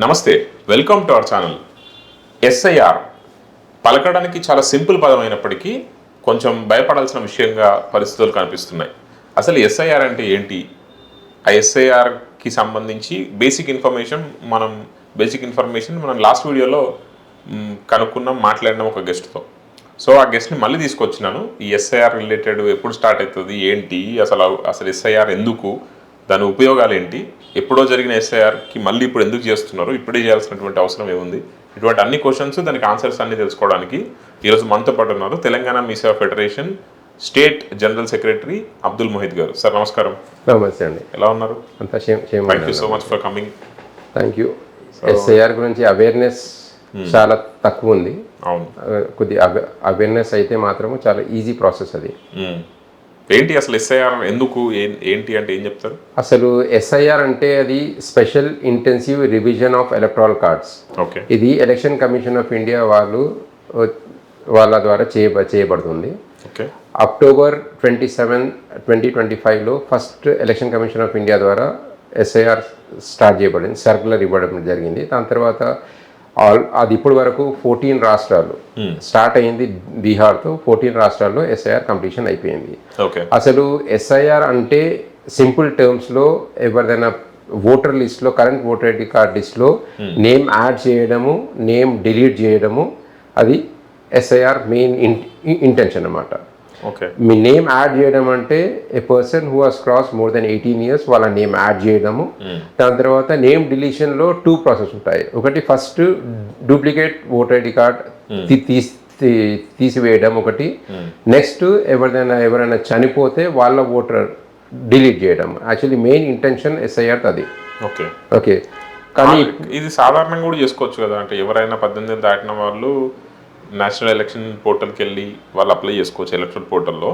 నమస్తే, welcome to our channel. SIR పలకడానికి చాలా సింపుల్ పదం అయినప్పటికీ కొంచెం భయపడాల్సిన విషయంగా పరిస్థితులు కనిపిస్తున్నాయి. అసలు ఎస్ఐఆర్ అంటే ఏంటి? ఆ ఎస్ఐఆర్కి సంబంధించి బేసిక్ ఇన్ఫర్మేషన్ మనం లాస్ట్ వీడియోలో కనుక్కున్నాం, మాట్లాడినాం ఒక గెస్ట్తో. సో ఆ గెస్ట్ని మళ్ళీ తీసుకొచ్చినాను. ఈ ఎస్ఐఆర్ రిలేటెడ్ ఎప్పుడు స్టార్ట్ అవుతుంది, ఏంటి, అసలు ఎస్ఐఆర్ ఎందుకు, దాని ఉపయోగాలు ఏంటి, ఎప్పుడో జరిగిన ఎస్ఐఆర్కి మళ్ళీ ఇప్పుడు ఎందుకు చేస్తున్నారు, ఇప్పుడే చేయాల్సినటువంటి అవసరం ఏముంది, ఇటువంటి అన్ని క్వశ్చన్స్, దానికి ఆన్సర్స్ అన్ని తెలుసుకోవడానికి ఈరోజు మనతో పాటు ఉన్నారు Telangana Mee Seva federation state general secretary Abdul Mohid garu. Sir నమస్కారం. నమస్తే అండి. ఎలా ఉన్నారు? Thank you so much for coming. Thank you. SIR గురించి అవేర్నెస్ చాలా తక్కువ ఉంది. అవును, కొద్ది అవేర్నెస్ అయితే మాత్రము చాలా ఈజీ ప్రాసెస్ అది. ఏంటి అసలు ఎస్ఐఆర్ ఎందుకు, ఏంటి అంటే ఏం చెప్తారు? అసలు ఎస్ఐఆర్ అంటే అది special intensive revision of electoral cards. Okay. ఇది ఎలక్షన్ కమిషన్ ఆఫ్ ఇండియా వాళ్ళ ద్వారా చేయబడుతుంది. ఓకే. అక్టోబర్ 27, 2025లో first election commission of India ద్వారా ఎస్ఐఆర్ స్టార్ట్ చేయబడింది, సర్కులర్ ఇవ్వడం జరిగింది. దాని తర్వాత అది ఇప్పటి వరకు 14 రాష్ట్రాలు స్టార్ట్ అయింది. బీహార్తో 14 రాష్ట్రాల్లో ఎస్ఐఆర్ కంప్లీషన్ అయిపోయింది. అసలు ఎస్ఐఆర్ అంటే సింపుల్ టర్మ్స్లో ఎవరిదైనా ఓటర్ లిస్ట్లో, కరెంట్ ఓటర్ ఐడి కార్డ్ లిస్ట్లో నేమ్ యాడ్ చేయడము, నేమ్ డిలీట్ చేయడము, అది ఎస్ఐఆర్ మెయిన్ ఇంటెన్షన్ అన్నమాట. మీ నేమ్ యాడ్ చేయడం అంటే a person who has cross more than 18 years వాళ్ళ నేమ్ యాడ్ చేయడము. దాని తర్వాత నేమ్ డిలీషన్లో 2 ప్రాసెస్ ఉంటాయి. ఒకటి first duplicate voter ID card తీసివేయడం ఒకటి. నెక్స్ట్ ఎవరైనా చనిపోతే వాళ్ళ ఓటర్ డిలీట్ చేయడం. యాక్చువల్లీ మెయిన్ ఇంటెన్షన్ ఎస్ఐఆర్ అది. ఓకే. కానీ ఇది సాధారణంగా కూడా చేసుకోవచ్చు కదా, అంటే ఎవరైనా 18 దాటిన వాళ్ళు నేషనల్ ఎలక్షన్ పోర్టల్కి వెళ్ళి వాళ్ళు అప్లై చేసుకోవచ్చు. ఎలక్షన్ పోర్టల్లో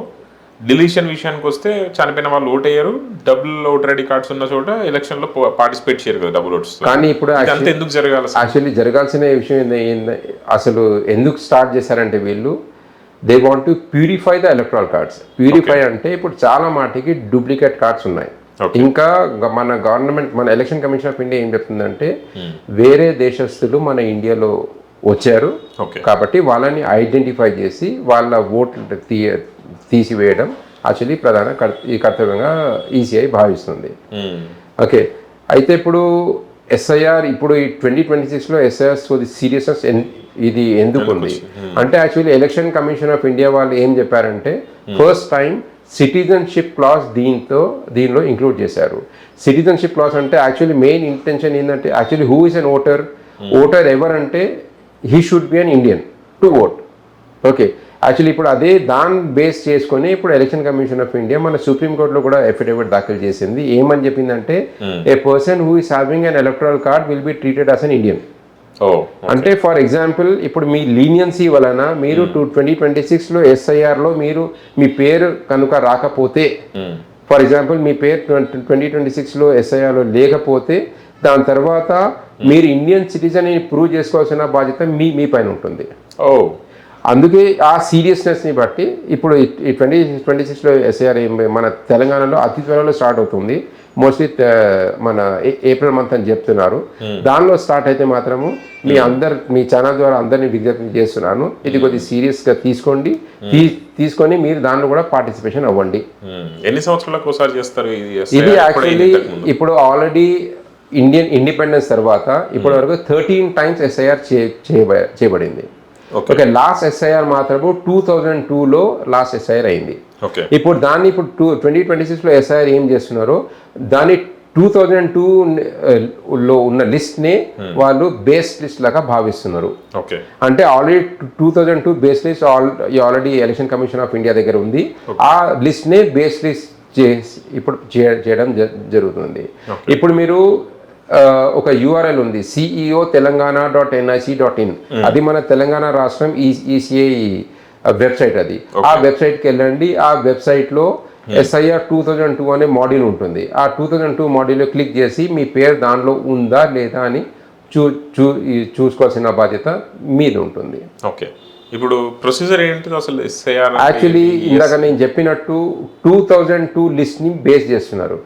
డిలీషన్ విషయానికి వస్తే చనిపోయిన వాళ్ళు ఓట్ అయ్యారు, డబుల్ ఓటర్ ఐడి కార్డ్స్ ఉన్న చోట ఎలక్షన్లో పార్టిసిపేట్ చేయరు కదా డబుల్ ఓట్స్. కానీ ఇప్పుడు ఎందుకు జరగాలి? యాక్చువల్లీ జరగాల్సిన విషయం అసలు ఎందుకు స్టార్ట్ చేశారంటే వీళ్ళు they want to purify the electoral cards. Purify అంటే ఇప్పుడు చాలా మాటికి డూప్లికేట్ కార్డ్స్ ఉన్నాయి. ఇంకా మన గవర్నమెంట్, మన ఎలక్షన్ కమిషన్ ఆఫ్ ఇండియా ఏం చెప్తుందంటే వేరే దేశస్తులు మన ఇండియాలో వచ్చారు కాబట్టి వాళ్ళని ఐడెంటిఫై చేసి వాళ్ళ ఓట్లు తీసివేయడం యాక్చువల్లీ ప్రధాన కర్తవ్యంగా ఈసీఐ భావిస్తుంది. ఓకే. అయితే ఇప్పుడు ఎస్ఐఆర్ ఇప్పుడు ఈ 2026లో ఎస్ఐఆర్ సీరియస్నెస్ ఇది ఎందుకు ఉంది అంటే actually election commission of India వాళ్ళు ఏం చెప్పారంటే ఫస్ట్ టైం సిటిజన్షిప్ క్లాస్ దీనిలో ఇంక్లూడ్ చేశారు. సిటిజన్షిప్ క్లాస్ అంటే యాక్చువల్లీ మెయిన్ ఇంటెన్షన్ ఏంటంటే actually who is an voter ఎవరంటే he should be an Indian to vote. Okay. Actually ఇప్పుడు అదే దాన్ని బేస్ చేసుకొని ఇప్పుడు ఎలక్షన్ కమిషన్ ఆఫ్ ఇండియా మన సుప్రీంకోర్టులో కూడా అఫిడవిట్ దాఖలు చేసింది. ఏమని చెప్పిందంటే a person who is having an electoral card will be treated as an Indian. అంటే ఫర్ ఎగ్జాంపుల్ ఇప్పుడు మీ లీనియన్సీ వలన మీరు 2026లో ఎస్ఐఆర్లో మీ పేరు కనుక రాకపోతే, ఫర్ ఎగ్జాంపుల్ మీ పేరు 2026లో ఎస్ఐఆర్లో లేకపోతే దాని తర్వాత మీరు ఇండియన్ సిటిజన్ అని ప్రూవ్ చేసుకోవాల్సిన బాధ్యత మీ పైన ఉంటుంది. అందుకే ఆ సీరియస్నెస్ని బట్టి ఇప్పుడు ఈ 2026లో ఎస్ఐఆర్ మన తెలంగాణలో అతి త్వరలో స్టార్ట్ అవుతుంది. మోస్ట్లీ మన ఏప్రిల్ మంత్ అని చెప్తున్నారు. దానిలో స్టార్ట్ అయితే మాత్రము మీ ఛానల్ ద్వారా అందరినీ విజ్ఞప్తి చేస్తున్నాను, ఇది కొద్దిగా సీరియస్గా తీసుకొని మీరు దానిలో కూడా పార్టిసిపేషన్ అవ్వండి. ఎన్ని సంవత్సరాలకు ఒకసారి చేస్తారు ఇది? యాక్చువల్లీ ఇప్పుడు ఆల్రెడీ ఇండియన్ ఇండిపెండెన్స్ తర్వాత ఇప్పటి వరకు 13 times ఎస్ఐఆర్ చేయబడింది. ఓకే. లాస్ట్ ఎస్ఐఆర్ మాత్రము 2002లో లాస్ట్ ఎస్ఐఆర్ అయింది. ఇప్పుడు 2026లో ఎస్ఐఆర్ ఏం చేస్తున్నారో దాన్ని 2002లో ఉన్న లిస్ట్ని వాళ్ళు బేస్ లిస్ట్ లాగా భావిస్తున్నారు. అంటే already 2002 base list already election commission of India దగ్గర ఉంది. ఆ లిస్ట్ని బేస్ లిస్ట్ ఇప్పుడు చేయడం జరుగుతుంది. ఇప్పుడు మీరు ఒక యూఆర్ఎల్ ఉంది ceo.telangana.nic.in. అది మన తెలంగాణ రాష్ట్రం ఈసీఐ వెబ్సైట్. అది ఆ వెబ్సైట్కి వెళ్ళండి. ఆ వెబ్సైట్లో ఎస్ఐఆర్ 2002 అనే మాడ్యూల్ ఉంటుంది. ఆ 2002 మాడ్యూల్లో క్లిక్ చేసి మీ పేరు దానిలో ఉందా లేదా అని చూసుకోవాల్సిన బాధ్యత మీద ఉంటుంది. ఓకే. ఇప్పుడు ప్రొసీజర్ ఏంటి అసలు ఎస్ఐఆర్? యాక్చువల్లీ ఇందాక నేను చెప్పినట్టు 2002 లిస్ట్ని బేస్ చేస్తున్నారు.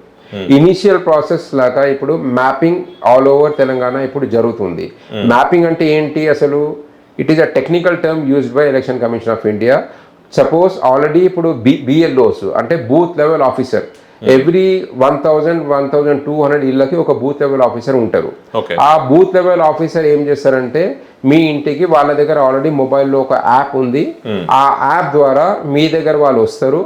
ఇనిషియల్ ప్రాసెస్ లాగా ఇప్పుడు మ్యాపింగ్ ఆల్ ఓవర్ తెలంగాణ ఇప్పుడు జరుగుతుంది. మ్యాపింగ్ అంటే ఏంటి అసలు? It is a technical term used by election commission of India. Suppose already ఇప్పుడు బిఎల్ఓస్ అంటే బూత్ లెవెల్ ఆఫీసర్ ఎవ్రీ 1,200 ఇళ్ళకి ఒక బూత్ లెవెల్ ఆఫీసర్ ఉంటారు. ఆ బూత్ లెవెల్ ఆఫీసర్ ఏం చేస్తారంటే మీ ఇంటికి వాళ్ళ దగ్గర ఆల్రెడీ మొబైల్లో ఒక యాప్ ఉంది. ఆ యాప్ ద్వారా మీ దగ్గర వాళ్ళు వస్తారు.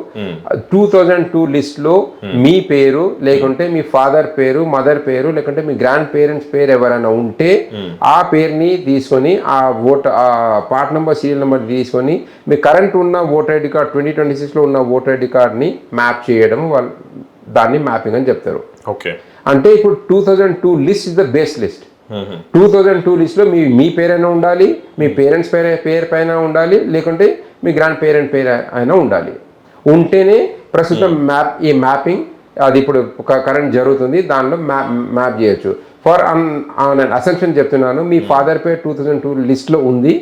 2002 లిస్ట్ లో మీ పేరు లేకుంటే మీ ఫాదర్ పేరు, మదర్ పేరు లేకుంటే మీ గ్రాండ్ పేరెంట్స్ పేరు ఎవరైనా ఉంటే ఆ పేరుని తీసుకొని ఆ పార్ట్ నెంబర్ సీరియల్ నెంబర్ తీసుకొని మీ కరెంట్ ఉన్న ఓటర్ ఐడి కార్డ్ 2026 లో ఉన్న ఓటర్ ఐడి కార్డ్ని మ్యాప్ చేయడం వాళ్ళు దాన్ని మ్యాపింగ్ అని చెప్తారు. ఓకే, అంటే ఇప్పుడు 2002 list is the base list. 2002 list లో మీ పేరైనా ఉండాలి, మీ పేరెంట్స్ పేరు పైన ఉండాలి, లేకుంటే మీ గ్రాండ్ పేరెంట్ పేరు అయినా ఉండాలి. ఉంటేనే ప్రస్తుతం ఈ మ్యాపింగ్ అది ఇప్పుడు కరెంట్ జరుగుతుంది, దానిలో మ్యాప్ చేయొచ్చు. ఫర్ అసెంప్షన్ చెప్తున్నాను, మీ ఫాదర్ పేరు 2002 లిస్ట్ లో ఉంది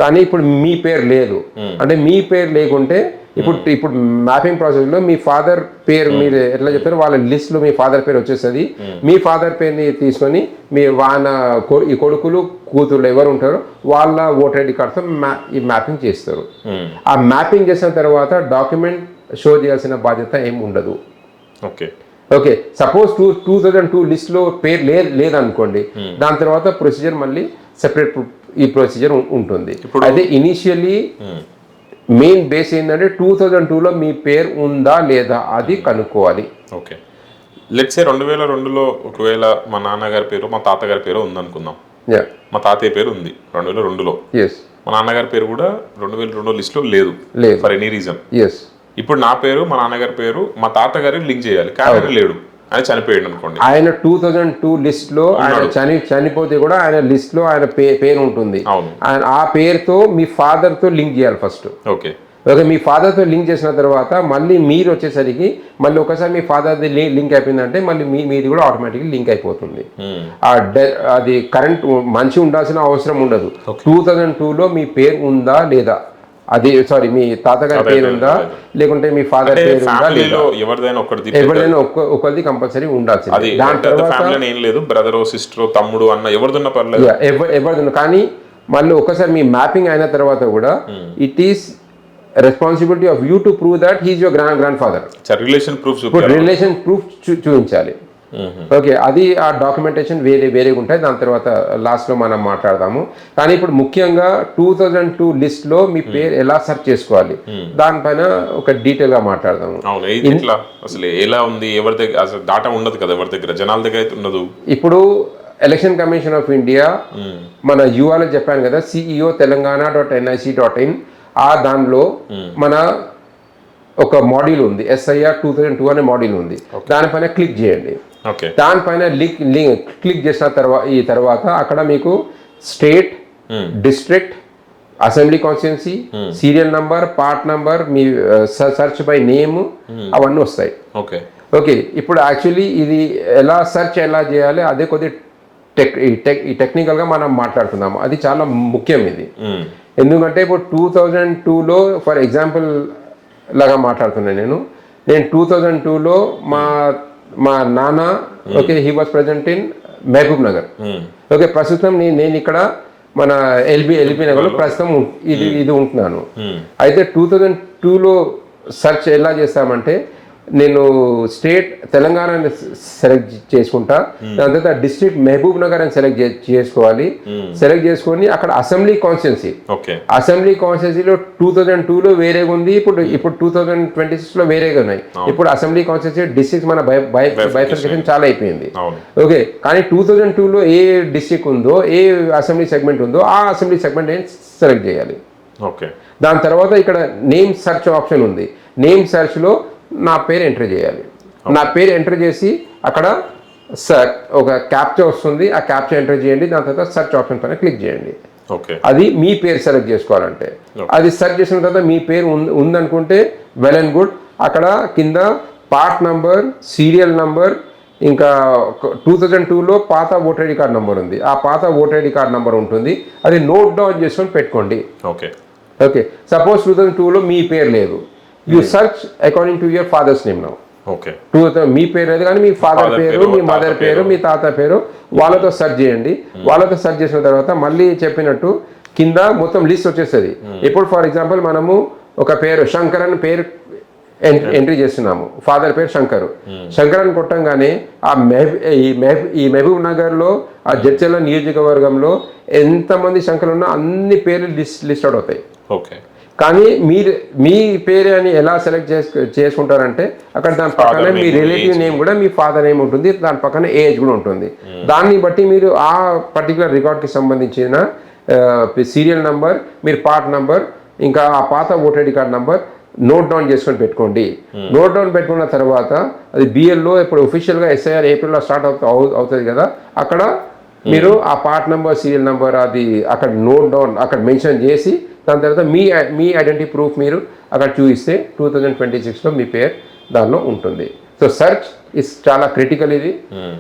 కానీ ఇప్పుడు మీ పేరు లేదు. అంటే మీ పేరు లేకుంటే ఇప్పుడు మ్యాపింగ్ ప్రాసెస్ లో మీ ఫాదర్ పేరు మీరు ఎట్లా చెప్తారో వాళ్ళ లిస్ట్ లో మీ ఫాదర్ పేరు వచ్చేస్తుంది. మీ ఫాదర్ పేరుని తీసుకొని మీ ఈ కొడుకులు కూతురు ఎవరు ఉంటారో వాళ్ళ ఓటర్ ఐడి కార్డ్తో ఈ మ్యాపింగ్ చేస్తారు. ఆ మ్యాపింగ్ చేసిన తర్వాత డాక్యుమెంట్ షో చేయాల్సిన బాధ్యత ఏమి ఉండదు. ఓకే, సపోజ్ 2002 లిస్ట్ లో పేరు లేదనుకోండి, దాని తర్వాత ప్రొసీజర్ మళ్ళీ సెపరేట్ ఈ ప్రొసీజర్ ఉంటుంది. అయితే ఇనిషియల్లీ మెయిన్ బేస్ ఏంటంటే 2002లో మీ పేరు ఉందా లేదా అది కనుక్కోవాలి. ఓకే, లెట్స్ సే 2002లో ఒకవేళ మా నాన్నగారి పేరు మా తాతగారి పేరు ఉందనుకుందాం. మా తాతయ్య పేరు ఉంది 2002లో, మా నాన్నగారి పేరు కూడా 2002 లిస్ట్ లో లేదు ఫర్ ఎనీ రీజన్. ఇప్పుడు నా పేరు మా నాన్నగారి పేరు మా తాతగారి లింక్ చేయాలి కానీ ఆయన లేడు, ఆయన చనిపోయాడు అనుకోండి. ఆయన 2002 లిస్ట్ లో ఆయన చనిపోతే కూడా ఆయన లిస్ట్ లో ఆయన పేరు ఉంటుంది. ఆయన ఆ పేరుతో మీ ఫాదర్ తో లింక్ చేయాలి ఫస్ట్. ఓకే, మీ ఫాదర్ తో లింక్ చేసిన తర్వాత మళ్ళీ మీరు వచ్చేసరికి మళ్ళీ ఒకసారి మీ ఫాదర్ లింక్ అయిపోయిందంటే మళ్ళీ మీది కూడా ఆటోమేటిక్గా లింక్ అయిపోతుంది. అది కరెంట్ మంచి ఉండాల్సిన అవసరం ఉండదు. 2002లో మీ పేరు ఉందా లేదా, అది సారీ మీ తాతగారి పేరు ఉందా లేకుంటే మీ ఫాదర్ పేరు ఉందా లేదా, ఎవరిదైనా ఒకరిది కంపల్సరీ ఉండాల్సింది. దాని తర్వాత బ్రదర్ సిస్టర్ తమ్ముడు అన్న ఎవరిదన్నా కానీ మళ్ళీ ఒకసారి మీ మ్యాపింగ్ అయిన తర్వాత కూడా it is responsibility of you to prove that he's your grand father. Relation proof చూపించాలి. ఓకే, అది ఆ డాక్యుమెంటేషన్ వేరే ఉంటాయి. దాని తర్వాత లాస్ట్ లో మనం మాట్లాడదాము. కానీ ఇప్పుడు ముఖ్యంగా 2002 లిస్ట్ లో మీ పేరు ఎలా సెర్చ్ చేసుకోవాలి దానిపైన ఒక డీటెయిల్ గా మాట్లాడదాము. అసలు ఎలా ఉంది, ఎవరి దగ్గర అసలు డాటా ఉండదు కదా, ఎవరి దగ్గర జనాల దగ్గర అయితే ఉండదు. ఇప్పుడు ఎలక్షన్ కమిషన్ ఆఫ్ ఇండియా మన యూఆర్ఎల్ చెప్పాను కదా, CEO telanggana.nic.in. ఆ దానిలో మన ఒక మాడ్యూల్ ఉంది, SIR 2002 అనే మాడ్యూల్ ఉంది. దానిపైన క్లిక్ చేయండి. దానిపైన క్లిక్ చేసిన తర్వాత అక్కడ మీకు state, district, assembly constituency, serial number, part number, me search by name అవన్నీ వస్తాయి. ఓకే, ఇప్పుడు యాక్చువల్లీ ఇది సెర్చ్ ఎలా చేయాలి అదే కొద్ది టెక్నికల్గా మనం మాట్లాడుతున్నాము. అది చాలా ముఖ్యం ఇది. ఎందుకంటే ఇప్పుడు 2002లో ఫర్ ఎగ్జాంపుల్ లాగా మాట్లాడుతున్నాను నేను 2002లో మా నాన్న okay he was present in Mahabubnagar. Okay, ప్రస్తుతం నేను ఇక్కడ మన ఎల్బీ నగర్లో ప్రస్తుతం ఇది ఉంటున్నాను. అయితే 2002లో సెర్చ్ ఎలా చేస్తామంటే నేను స్టేట్ తెలంగాణ సెలెక్ట్ చేసుకుంటా, దాని తర్వాత డిస్ట్రిక్ట్ మహబూబ్ నగర్ అని సెలెక్ట్ చేసుకోవాలి. సెలెక్ట్ చేసుకొని అక్కడ అసెంబ్లీ కాన్స్టిట్యున్సీలో 2002లో వేరేగా ఉంది, ఇప్పుడు 2026లో వేరేగా ఉన్నాయి. ఇప్పుడు అసెంబ్లీ కాన్స్టిట్యున్సీ డిస్ట్రిక్ట్ మన బైఫర్కేషన్ చాలా అయిపోయింది. ఓకే, కానీ 2002లో ఏ డిస్ట్రిక్ట్ ఉందో ఏ అసెంబ్లీ సెగ్మెంట్ ఉందో ఆ అసెంబ్లీ సెగ్మెంట్ సెలెక్ట్ చేయాలి. దాని తర్వాత ఇక్కడ నేమ్ సెర్చ్ ఆప్షన్ ఉంది. నేమ్ సెర్చ్లో నా పేరు ఎంటర్ చేయాలి. నా పేరు ఎంటర్ చేసి అక్కడ ఒక క్యాప్చా వస్తుంది, ఆ క్యాప్చా ఎంటర్ చేయండి. దాని తర్వాత సెర్చ్ ఆప్షన్ పైన క్లిక్ చేయండి. అది మీ పేరు సెలెక్ట్ చేసుకోవాలంటే అది సెర్చ్ చేసిన తర్వాత మీ పేరు ఉందనుకుంటే వెల్ అండ్ గుడ్. అక్కడ కింద పార్ట్ నంబర్, సీరియల్ నంబర్, ఇంకా 2002లో పాత ఓటర్ ఐడి కార్డ్ నెంబర్ ఉంది, ఆ పాత ఓటర్ ఐడి కార్డ్ నెంబర్ ఉంటుంది. అది నోట్ డౌన్ చేసుకొని పెట్టుకోండి. ఓకే, సపోజ్ 2002లో మీ పేరు లేదు, you search according to your father's name now. Okay. మీ పేరు లేదు కానీ మీ ఫాదర్ పేరు, మీ మదర్ పేరు, మీ తాత పేరు వాళ్ళతో సెర్చ్ చేయండి. వాళ్ళతో సెర్చ్ చేసిన తర్వాత మళ్ళీ చెప్పినట్టు కింద మొత్తం లిస్ట్ వచ్చేస్తుంది. ఇప్పుడు ఫర్ ఎగ్జాంపుల్ మనము ఒక పేరు శంకర్ అని పేరు ఎంట్రీ చేస్తున్నాము, ఫాదర్ పేరు శంకర్. శంకర్ అని కొట్టంగానే ఈ మహబూబ్ నగర్లో ఆ జడ్చర్ల నియోజకవర్గంలో ఎంతమంది శంకర్ ఉన్నా అన్ని పేర్లు లిస్ట్ అవుట్ అవుతాయి. ఓకే. కానీ మీ పేరు అని ఎలా సెలెక్ట్ చేసుకుంటారంటే అక్కడ దాని పక్కన మీ రిలేటివ్ నేమ్ కూడా మీ ఫాదర్ నేమ్ ఉంటుంది, దాని పక్కన ఏజ్ కూడా ఉంటుంది. దాన్ని బట్టి మీరు ఆ పర్టికులర్ రికార్డ్కి సంబంధించిన సీరియల్ నంబర్, మీరు పార్ట్ నంబర్, ఇంకా ఆ పాత voter ID card number note down చేసుకొని పెట్టుకోండి. నోట్ డౌన్ పెట్టుకున్న తర్వాత అది బిఎల్లో ఇప్పుడు ఒఫిషియల్గా ఎస్ఐఆర్ ఏప్రిల్లో స్టార్ట్ అవుతుంది కదా, అక్కడ మీరు ఆ పార్ట్ నెంబర్, సీరియల్ నెంబర్ అది అక్కడ నోట్ డౌన్ అక్కడ మెన్షన్ చేసి దాని తర్వాత మీ ఐడెంటిటీ ప్రూఫ్ మీరు అక్కడ చూపిస్తే 2026లో మీ పేరు దానిలో ఉంటుంది. సో సెర్చ్ ఇస్ చాలా క్రిటికల్ ఇది.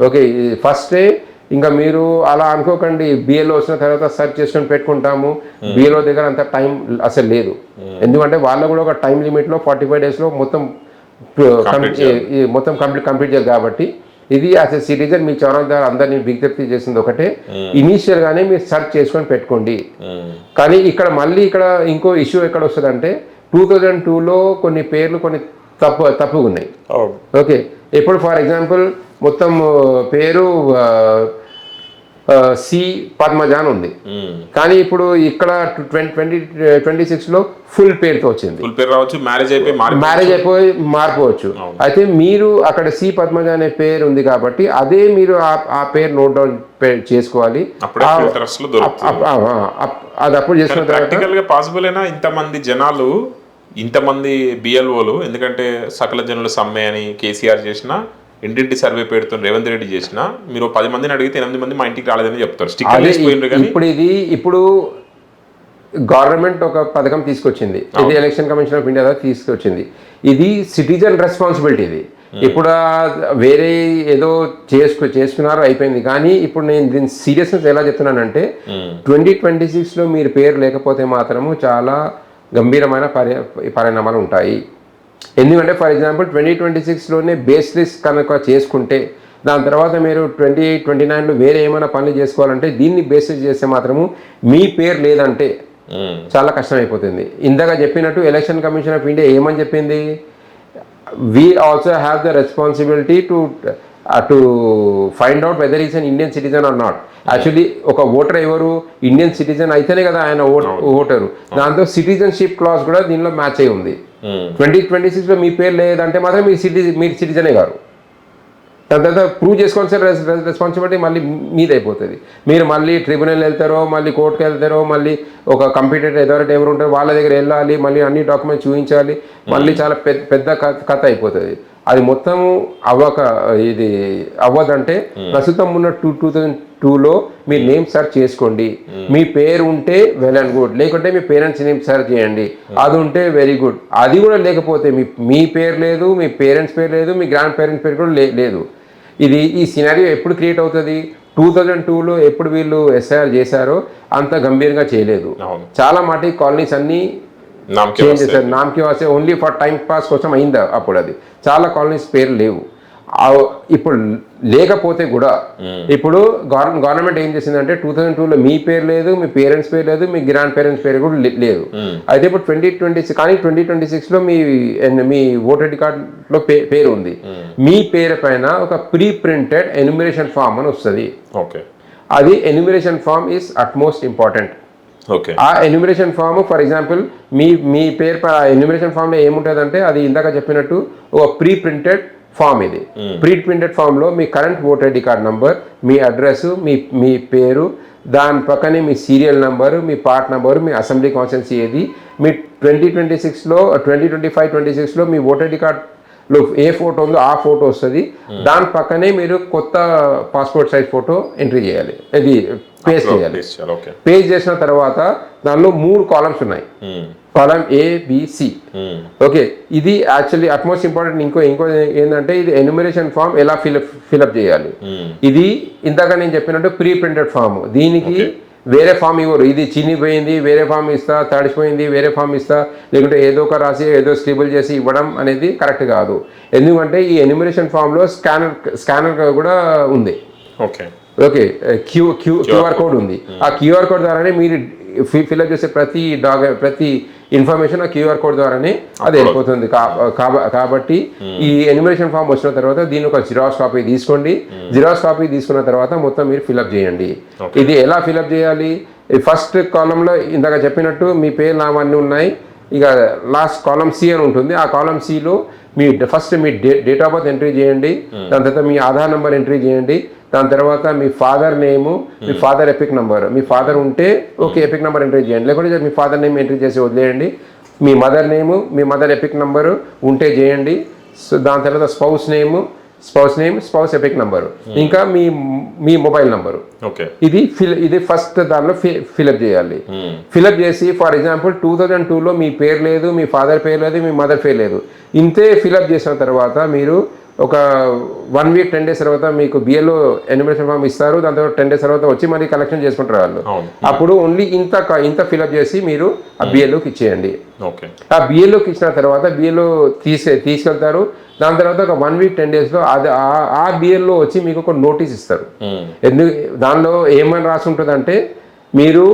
ఓకే, ఫస్టే ఇంకా మీరు అలా అనుకోకండి బిఎల్ఓ వచ్చిన తర్వాత సెర్చ్ చేసుకొని పెట్టుకుంటాము. బిఎల్ఓ దగ్గర అంత టైం అసలు లేదు, ఎందుకంటే వాళ్ళు కూడా ఒక టైం లిమిట్లో 45 డేస్లో మొత్తం కంప్లీట్ చేయాలి. కాబట్టి ఇది యాజ్ ఎ సిటిజన్ మీ చౌరద్దార్ అందరినీ విజ్ఞప్తి చేసింది ఒకటే, ఇనీషియల్ గానే మీరు సెర్చ్ చేసుకొని పెట్టుకోండి. కానీ ఇక్కడ మళ్ళీ ఇంకో ఇష్యూ ఎక్కడ వస్తుంది అంటే 2002లో కొన్ని పేర్లు కొన్ని తప్పుగా ఉన్నాయి. ఓకే, ఇప్పుడు ఫర్ ఎగ్జాంపుల్ మొత్తం పేరు సి పద్మజాన్ ఉంది, కానీ ఇప్పుడు ఇక్కడ 2026లో ఫుల్ పేరుతో వచ్చింది. మ్యారేజ్ అయిపోయి మారిపోవచ్చు. అయితే మీరు అక్కడ సి పద్మజ అనే పేరు ఉంది కాబట్టి అదే మీరు ఆ పేరు నోట్ డౌన్ చేసుకోవాలి. అది అప్పుడు చేసుకున్న ప్రాక్టికల్గా పాసిబుల్ అయినా ఇంతమంది జనాలు, ఇంతమంది బిఎల్ఓలు, ఎందుకంటే సకల జనుల సమ్మె అని కేసీఆర్ చేసిన, ఇంటింటి సర్వే పేరుతో రేవంత్ రెడ్డి చేసిన, మీరు 10 మందిని అడిగితే 8 మంది మా ఇంటికి రాలేదని చెప్తారు. ఇప్పుడు గవర్నమెంట్ ఒక పథకం తీసుకొచ్చింది, ఇది ఎలక్షన్ కమిషన్ ఆఫ్ ఇండియా తీసుకొచ్చింది. ఇది సిటిజన్ రెస్పాన్సిబిలిటీ. ఇది ఇప్పుడు వేరే ఏదో చేసుకున్నారో అయిపోయింది. కానీ ఇప్పుడు నేను దీని సీరియస్నెస్ ఎలా చెప్తున్నానంటే 2026లో మీరు పేరు లేకపోతే మాత్రము చాలా గంభీరమైన పరిణామాలు ఉంటాయి. ఎందుకంటే ఫర్ ఎగ్జాంపుల్ 2026లోనే బేస్ లిస్ట్ కనుక చేసుకుంటే దాని తర్వాత మీరు 28, 29లో వేరే ఏమైనా పనులు చేసుకోవాలంటే దీన్ని బేసిస్ చేస్తే మాత్రము మీ పేరు లేదంటే చాలా కష్టం అయిపోతుంది. ఇందాక చెప్పినట్టు ఎలక్షన్ కమిషన్ ఆఫ్ ఇండియా ఏమని చెప్పింది, we also have the responsibility to find out whether is an Indian citizen or not. Actually ఒక ఓటర్ ఎవరు, ఇండియన్ సిటిజన్ అయితేనే కదా ఆయన ఓటరు. దాంతో సిటిజన్షిప్ క్లాస్ కూడా దీనిలో మ్యాచ్ అయి ఉంది. 2026లో మీ పేరు లేదంటే మాత్రం మీరు సిటిజనే గారు. దాని తర్వాత ప్రూవ్ చేసుకోవాల్సిన రెస్పాన్సిబిలిటీ మళ్ళీ మీద అయిపోతుంది. మీరు మళ్ళీ ట్రిబ్యునల్ వెళ్తారో, మళ్ళీ కోర్టుకు వెళ్తారో, మళ్ళీ ఒక కంప్యూటర్ అథారిటీ ఎవరు ఉంటారో వాళ్ళ దగ్గర వెళ్ళాలి, మళ్ళీ అన్ని డాక్యుమెంట్స్ చూపించాలి, మళ్ళీ చాలా పెద్ద కథ అయిపోతుంది. అది మొత్తం ఇది అవ్వదంటే ప్రస్తుతం ఉన్న 2002లో మీ నేమ్ సెర్చ్ చేసుకోండి. మీ పేరు ఉంటే వెల్ అండ్ గుడ్, లేకుంటే మీ పేరెంట్స్ నేమ్ సెర్చ్ చేయండి, అది ఉంటే వెరీ గుడ్. అది కూడా లేకపోతే మీ పేరు లేదు, మీ పేరెంట్స్ పేరు లేదు, మీ గ్రాండ్ పేరెంట్స్ పేరు కూడా లేదు. ఈ సినారియో ఎప్పుడు క్రియేట్ అవుతుంది, 2002లో ఎప్పుడు వీళ్ళు ఎస్ఐఆర్ చేశారో అంత గంభీరంగా చేయలేదు. చాలా మాటి కాలనీస్ అన్నీ చేంజ్ చేశారు. నామకి వాసే ఓన్లీ ఫర్ టైం పాస్ కోసం అయిందా అప్పుడు. అది చాలా కాలనీస్ పేరు లేవు. ఇప్పుడు లేకపోతే కూడా ఇప్పుడు గవర్నమెంట్ ఏం చేసిందంటే 2002లో మీ పేరు లేదు, మీ పేరెంట్స్ పేరు లేదు, మీ గ్రాండ్ పేరెంట్స్ పేరు కూడా లేదు. అయితే ఇప్పుడు 2026 కానీ 2026లో మీ ఓటర్ ఐడి కార్డులో పేరు ఉంది. మీ పేరు పైన ఒక ప్రీ ప్రింటెడ్ ఎన్యూమరేషన్ ఫామ్ అని వస్తుంది. అది enumeration form is utmost important. ఆ ఎన్యూమరేషన్ ఫామ్ ఫర్ ఎగ్జాంపుల్ మీ పేరు ఎన్యూమరేషన్ ఫామ్లో ఏముంటుందంటే అది ఇందాక చెప్పినట్టు ఒక ప్రీ ప్రింటెడ్ ఫామ్. ఇది ప్రీ ప్రింటెడ్ ఫామ్లో మీ current voter ID card number, మీ అడ్రస్, మీ పేరు, దాని పక్కనే మీ సీరియల్ నంబరు, మీ పార్ట్ నంబరు, మీ అసెంబ్లీ కాన్స్టిట్యున్సీ ఏది, మీ 2026లో 2025-26లో మీ ఓటర్ ఐడి కార్డ్లో ఏ ఫోటో ఉందో ఆ ఫోటో వస్తుంది. దాని పక్కనే మీరు కొత్త పాస్పోర్ట్ సైజ్ ఫోటో ఎంట్రీ చేయాలి, ఇది పేస్ట్ చేయాలి. పేస్ట్ చేసిన తర్వాత దానిలో 3 కాలమ్స్ ఉన్నాయి, కాలమ్ ABC. ఓకే, ఇది యాక్చువల్లీ అట్మోస్ట్ ఇంపార్టెంట్. ఇంకో ఏంటంటే ఇది ఎన్యూమరేషన్ ఫామ్ ఎలా ఫిలప్ చేయాలి. ఇది ఇందాక నేను చెప్పినట్టు ప్రీ ప్రింటెడ్ ఫామ్. దీనికి వేరే ఫామ్ ఇవ్వరు, ఇది చినిపోయింది వేరే ఫామ్ ఇస్తా, తడిచిపోయింది వేరే ఫామ్ ఇస్తా, లేకుంటే ఏదో ఒక రాసి ఏదో స్క్రిబుల్ చేసి ఇవ్వడం అనేది కరెక్ట్ కాదు. ఎందుకంటే ఈ ఎన్యూమరేషన్ ఫామ్లో స్కానర్ కూడా ఉంది. ఓకే ఓకే, క్యూఆర్ కోడ్ ఉంది. ఆ క్యూఆర్ కోడ్ ద్వారానే మీరు ఫిల్అప్ చేసే ప్రతి ఇన్ఫర్మేషన్ ఆ క్యూఆర్ కోడ్ ద్వారానే అది వెళ్ళిపోతుంది. కాబట్టి ఈ ఎన్యూమరేషన్ ఫామ్ వచ్చిన తర్వాత దీని ఒక జిరాక్స్ కాపీ తీసుకోండి. జిరాక్స్ కాపీ తీసుకున్న తర్వాత మొత్తం మీరు ఫిల్అప్ చేయండి. ఇది ఎలా ఫిల్అప్ చేయాలి? ఫస్ట్ కాలంలో ఇందాక చెప్పినట్టు మీ పేరు నామన్నీ ఉన్నాయి. ఇక లాస్ట్ కాలం సి అని ఉంటుంది. ఆ కాలం సిలో ఫస్ట్ మీ డేట్ ఆఫ్ బర్త్ ఎంట్రీ చేయండి. దాని తర్వాత మీ ఆధార్ నెంబర్ ఎంట్రీ చేయండి. దాని తర్వాత మీ ఫాదర్ నేము, మీ ఫాదర్ ఎపిక్ నెంబర్, మీ ఫాదర్ ఉంటే ఓకే ఎపిక్ నెంబర్ ఎంట్రీ చేయండి, లేకుంటే మీ ఫాదర్ నేమ్ ఎంట్రీ చేసి వదిలేయండి. మీ మదర్ నేము, మీ మదర్ ఎపిక్ నెంబరు ఉంటే చేయండి. సో దాని తర్వాత spouse name, spouse epic number, ఇంకా మీ మొబైల్ నెంబరు. ఓకే, ఇది ఫస్ట్ దానిలో ఫిల్అప్ చేయాలి. ఫిల్అప్ చేసి ఫర్ ఎగ్జాంపుల్ 2002లో మీ పేరు లేదు, మీ ఫాదర్ పేరు లేదు, మీ మదర్ పేరు లేదు. ఇంతే ఫిల్అప్ చేసిన తర్వాత మీరు ఒక 1 వీక్ 10 డేస్ తర్వాత మీకు బిఏలో ఎన్యూమరేషన్ ఫామ్ ఇస్తారు. దాని తర్వాత 10 డేస్ తర్వాత వచ్చి మళ్ళీ కలెక్షన్ చేసుకుంటారు వాళ్ళు. అప్పుడు ఓన్లీ ఇంత ఫిల్అప్ చేసి మీరు ఆ బిఏలోకి ఇచ్చేయండి. ఆ బిఏలోకి ఇచ్చిన తర్వాత బిఏలో తీసుకెళ్తారు. దాని తర్వాత ఒక 1 వీక్ 10 డేస్లో అది ఆ బిఏలో వచ్చి మీకు ఒక నోటీస్ ఇస్తారు. దానిలో ఏమని రాసి ఉంటుందంటే మీరు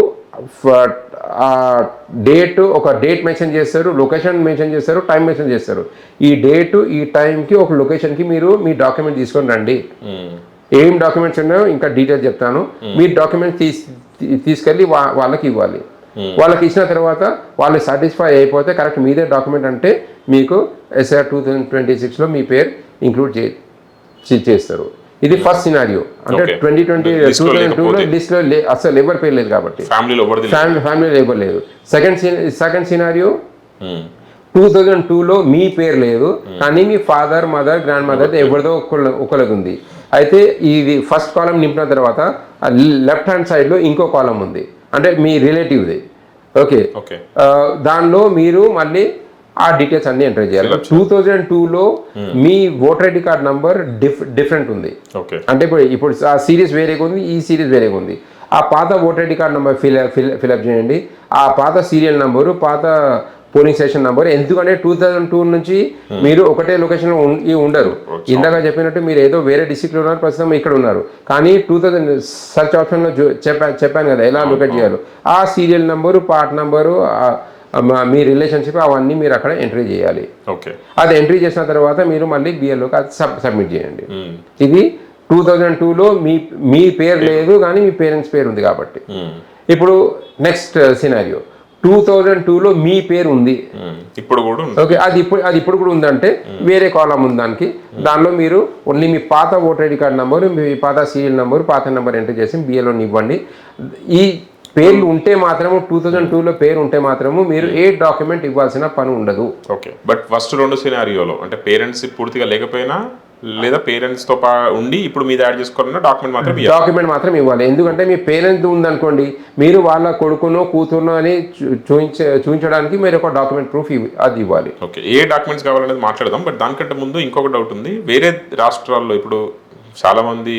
ఒక డేట్ మెన్షన్ చేస్తారు, లొకేషన్ మెన్షన్ చేస్తారు, టైం మెన్షన్ చేస్తారు. ఈ డేట్ ఈ టైంకి ఒక లొకేషన్కి మీరు మీ డాక్యుమెంట్ తీసుకొని రండి. ఏం డాక్యుమెంట్స్ ఉన్నాయో ఇంకా డీటెయిల్స్ చెప్తాను. మీ డాక్యుమెంట్ తీసుకెళ్ళి వాళ్ళకి ఇవ్వాలి. వాళ్ళకి ఇచ్చిన తర్వాత వాళ్ళు సాటిస్ఫై అయిపోతే కరెక్ట్ మీదే డాక్యుమెంట్ అంటే మీకు SIR 2026లో మీ పేరు ఇంక్లూడ్ చేస్తారు. ఇది ఫస్ట్ సినారియో. అంటే 2022లో లిస్ట్లో అసలు ఎవరి పేరు లేదు కాబట్టి ఫ్యామిలీలో ఎవరు లేదు. సెకండ్ సినారియో 2002లో మీ పేరు లేదు, కానీ మీ ఫాదర్, మదర్, గ్రాండ్ మదర్ ఎవరిదో ఒకరికి ఉంది. అయితే ఇది ఫస్ట్ కాలం నింపిన తర్వాత లెఫ్ట్ హ్యాండ్ సైడ్లో ఇంకో కాలం ఉంది, అంటే మీ రిలేటివ్ది. ఓకే, దానిలో మీరు మళ్ళీ ఆ డీటెయిల్స్ అన్ని ఎంటర్ చేయాలి. 2002లో మీ voter ID card number different ఉంది. అంటే ఇప్పుడు ఆ సిరీస్ వేరేగా ఉంది, ఈ సిరీస్ వేరేగా ఉంది. ఆ పాత voter ID card number fill up చేయండి. ఆ పాత సీరియల్ నెంబరు, పాత పోలింగ్ స్టేషన్ నెంబర్. ఎందుకంటే 2002 నుంచి మీరు ఒకటే లొకేషన్లో ఉండరు. ఇందాక చెప్పినట్టు మీరు ఏదో వేరే డిస్ట్రిక్ట్లో ఉన్నారు, ప్రస్తుతం ఇక్కడ ఉన్నారు. కానీ 2000 సర్చ్ ఆప్షన్లో చెప్పాను కదా ఎలా లొకేట్ చేయాలో. ఆ సీరియల్ నెంబరు, పార్ట్ నెంబరు, మీ రిలేషన్షిప్ అవన్నీ మీరు అక్కడ ఎంట్రీ చేయాలి. అది ఎంట్రీ చేసిన తర్వాత మీరు మళ్ళీ బిఎల్ఓకి అది సబ్మిట్ చేయండి. ఇది 2002లో మీ పేరు లేదు, కానీ మీ పేరెంట్స్ పేరు ఉంది కాబట్టి. ఇప్పుడు నెక్స్ట్ సినారియో 2002లో మీ పేరు ఉంది, ఇప్పుడు కూడా ఓకే, అది ఇప్పుడు కూడా ఉందంటే వేరే కాలం ఉంది దానికి. దానిలో మీరు ఓన్లీ మీ పాత ఓటర్ ఐడి కార్డ్ నెంబరు, మీ పాత సీరియల్ నెంబరు, పాత నెంబర్ ఎంటర్ చేసి బిఎల్ఓని ఇవ్వండి. ఈ పేర్లు ఉంటే మాత్రము 2002లో పేరు ఉంటే మాత్రము మీరు ఏ డాక్యుమెంట్ ఇవ్వాల్సిన పని ఉండదు. ఓకే, బట్ ఫస్ట్ 2 సినారియోలో అంటే పేరెంట్స్ పూర్తిగా లేకపోయినా లేదా పేరెంట్స్ తో ఉండి ఇప్పుడు మీద యాడ్ చేసుకోవాలన్నా డాక్యుమెంట్ మాత్రం ఇవ్వాలి. ఎందుకంటే మీ పేరెంట్స్ ఉందనుకోండి, మీరు వాళ్ళ కొడుకునో కూతురునో అని చూపించడానికి మీరు ఒక డాక్యుమెంట్ ప్రూఫ్ అది ఇవ్వాలి. ఓకే, ఏ డాక్యుమెంట్స్ కావాలనేది మాట్లాడదాం. బట్ దానికంటే ముందు ఇంకొక డౌట్ ఉంది. వేరే రాష్ట్రాల్లో ఇప్పుడు చాలా మంది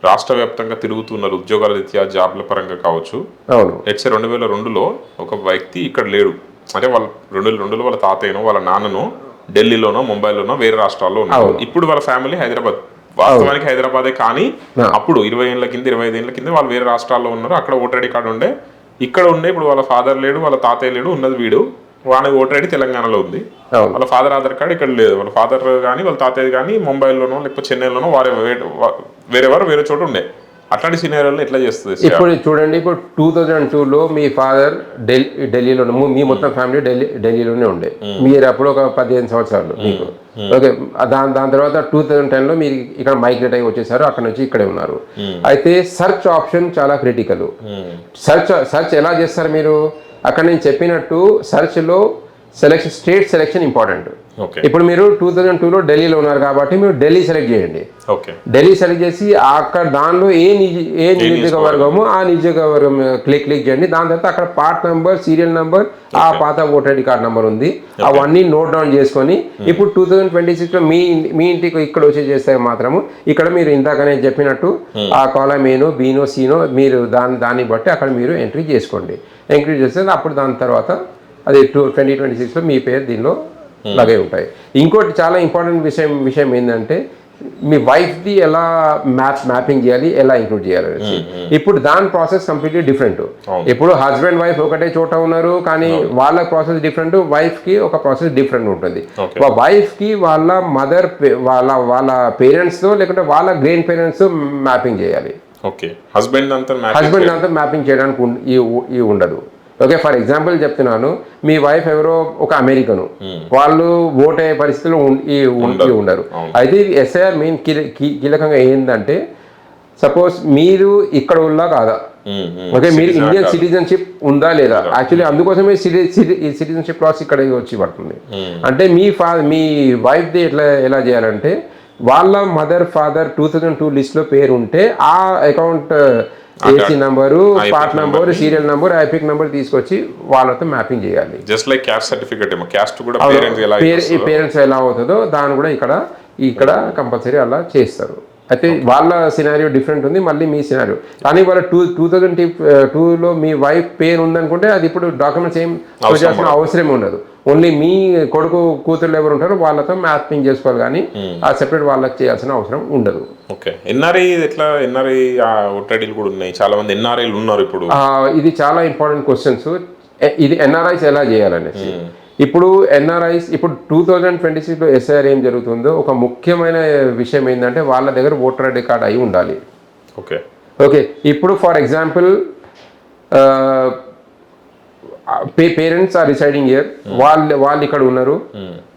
రాష్ట్ర వ్యాప్తంగా తిరుగుతున్నారు, ఉద్యోగాల రీత్యా, జాబ్ల పరంగా కావచ్చు. లెట్స్ సే 2002లో ఒక వ్యక్తి ఇక్కడ లేడు, అంటే వాళ్ళ 2002లో వాళ్ళ తాతయ్యనో వాళ్ళ నాన్ననో ఢిల్లీలోనో ముంబైలోనో వేరే రాష్ట్రాల్లో ఉన్నారు. ఇప్పుడు వాళ్ళ ఫ్యామిలీ హైదరాబాద్, వాస్తవానికి హైదరాబాదే, కానీ అప్పుడు 20 ఏళ్ల కింద 25 ఏళ్ల కింద వాళ్ళు వేరే రాష్ట్రాల్లో ఉన్నారు. అక్కడ ఓటర్ ఐడి కార్డు ఉండే, ఇక్కడ ఉండే. ఇప్పుడు వాళ్ళ ఫాదర్ లేడు, వాళ్ళ తాతయ్య లేడు, ఉన్నది వీడు. వాళ్ళ ఓటర్ ఐడి తెలంగాణలో ఉంది, వాళ్ళ ఫాదర్ ఆధార్ కార్డు ఇక్కడ లేదు. వాళ్ళ ఫాదర్ కానీ వాళ్ళ తాతయ్య కానీ ముంబైలోనో లేకపోతే చెన్నైలోనో వేరే చోట ఉండే. అట్లాంటి సినారియోలో ఎట్లా చేస్తుంది? ఇప్పుడు చూడండి, ఇప్పుడు 2002లో మీ ఫాదర్ ఢిల్లీలో, మీ మొత్తం ఫ్యామిలీ ఢిల్లీలోనే ఉండే. మీరు అప్పుడు ఒక 15 సంవత్సరాలు మీకు. ఓకే, దాని తర్వాత 2010లో మీరు ఇక్కడ మైగ్రేట్ అయ్యి వచ్చేసారు, అక్కడ నుంచి ఇక్కడే ఉన్నారు. అయితే సర్చ్ ఆప్షన్ చాలా క్రిటికల్. సర్చ్ ఎలా చేస్తారు మీరు? అక్కడ నేను చెప్పినట్టు సెర్చ్లో స్టేట్ సెలెక్షన్ ఇంపార్టెంట్. ఓకే ఇప్పుడు మీరు 2002లో ఢిల్లీలో ఉన్నారు కాబట్టి మీరు ఢిల్లీ సెలెక్ట్ చేయండి. ఓకే ఢిల్లీ సెలెక్ట్ చేసి అక్కడ దానిలో ఏ నియోజకవర్గమో ఆ నియోజకవర్గం క్లిక్ చేయండి. దాని తర్వాత అక్కడ పార్ట్ నెంబర్, సీరియల్ నెంబర్, ఆ పాత ఓటర్ ఐడి కార్డ్ నెంబర్ ఉంది, అవన్నీ నోట్ డౌన్ చేసుకొని ఇప్పుడు 2026లో మీ ఇంటికి ఇక్కడ వచ్చి చేస్తే మాత్రము ఇక్కడ మీరు ఇందాకనే చెప్పినట్టు ఆ కాలం ఏనో బీనో సీనో మీరు దాన్ని బట్టి అక్కడ మీరు ఎంట్రీ చేసుకోండి. ఎంట్రీ చేస్తే అప్పుడు దాని తర్వాత అది 2026లో మీ పేరు దీనిలో లాగే ఉంటాయి. ఇంకోటి చాలా ఇంపార్టెంట్ విషయం ఏంటంటే మీ వైఫ్ది ఎలా మ్యాపింగ్ చేయాలి, ఎలా ఇంక్లూడ్ చేయాలి అనేసి. ఇప్పుడు దాని ప్రాసెస్ కంప్లీట్లీ డిఫరెంట్. ఇప్పుడు హస్బెండ్ వైఫ్ ఒకటే చోట ఉన్నారు కానీ వాళ్ళ ప్రాసెస్ డిఫరెంట్, వైఫ్కి ఒక ప్రాసెస్ డిఫరెంట్ ఉంటుంది. వైఫ్కి వాళ్ళ మదర్ వాళ్ళ పేరెంట్స్తో లేకుంటే వాళ్ళ గ్రాండ్ పేరెంట్స్తో మ్యాపింగ్ చేయాలి. ఓకే హస్బెండ్ అంతా మ్యాపింగ్ చేయడానికి ఉండదు. ఓకే, ఫర్ ఎగ్జాంపుల్ చెప్తున్నాను, మీ వైఫ్ ఎవరో ఒక అమెరికను, వాళ్ళు ఓట్ అయ్యే పరిస్థితుల్లో ఉండరు. అయితే ఎస్ఐఆర్ మెయిన్ కీలకంగా ఏంటంటే సపోజ్ మీరు ఇక్కడ ఉన్నా కాదా, ఓకే మీరు ఇండియన్ సిటిజన్షిప్ ఉందా లేదా, యాక్చువల్లీ అందుకోసమే సిటిజన్షిప్ లాస్ ఇక్కడ వచ్చి పడుతుంది. అంటే మీ వైఫ్ది ఎలా చేయాలంటే వాళ్ళ మదర్ ఫాదర్ 2002 లిస్ట్లో పేరు ఉంటే ఆ account AC number, part number, serial number, EPIC number తీసుకొచ్చి వాళ్ళతో మ్యాపింగ్ చేయాలి. Just like caste certificate caste కూడా పేరెంట్స్ ఎలా అవుతుందో దాన్ని కూడా ఇక్కడ కంపల్సరీ అలా చేస్తారు. అయితే వాళ్ళ సినారియో డిఫరెంట్ ఉంది, మళ్ళీ మీ సినారియో. కానీ వాళ్ళ 2002లో మీ వైఫ్ పేరు ఉందనుకుంటే అది ఇప్పుడు డాక్యుమెంట్స్ ఏం చేయాల్సిన అవసరం ఉండదు. ఓన్లీ మీ కొడుకు కూతురు ఎవరు ఉంటారో వాళ్ళతో మ్యాపింగ్ చేసుకోవాలి, కానీ ఆ సెపరేట్ వాళ్ళకి చేయాల్సిన అవసరం ఉండదు. ఓకే ఎన్ఆర్ఐ ఓటర్ కూడా ఉన్నాయి, చాలా మంది ఎన్ఆర్ఐలు ఉన్నారు ఇప్పుడు. ఇది చాలా ఇంపార్టెంట్ క్వశ్చన్స్. ఇది ఎన్ఆర్ఐస్ ఎలా చేయాలనేసి. ఇప్పుడు ఎన్ఆర్ఐస్ ఇప్పుడు 2026లో ఎస్ఐఆర్ ఏం జరుగుతుందో ఒక ముఖ్యమైన విషయం ఏంటంటే వాళ్ళ దగ్గర ఓటర్ ఐడి కార్డ్ అయి ఉండాలి. ఓకే ఇప్పుడు for example parents are residing year, వాళ్ళు ఇక్కడ ఉన్నారు.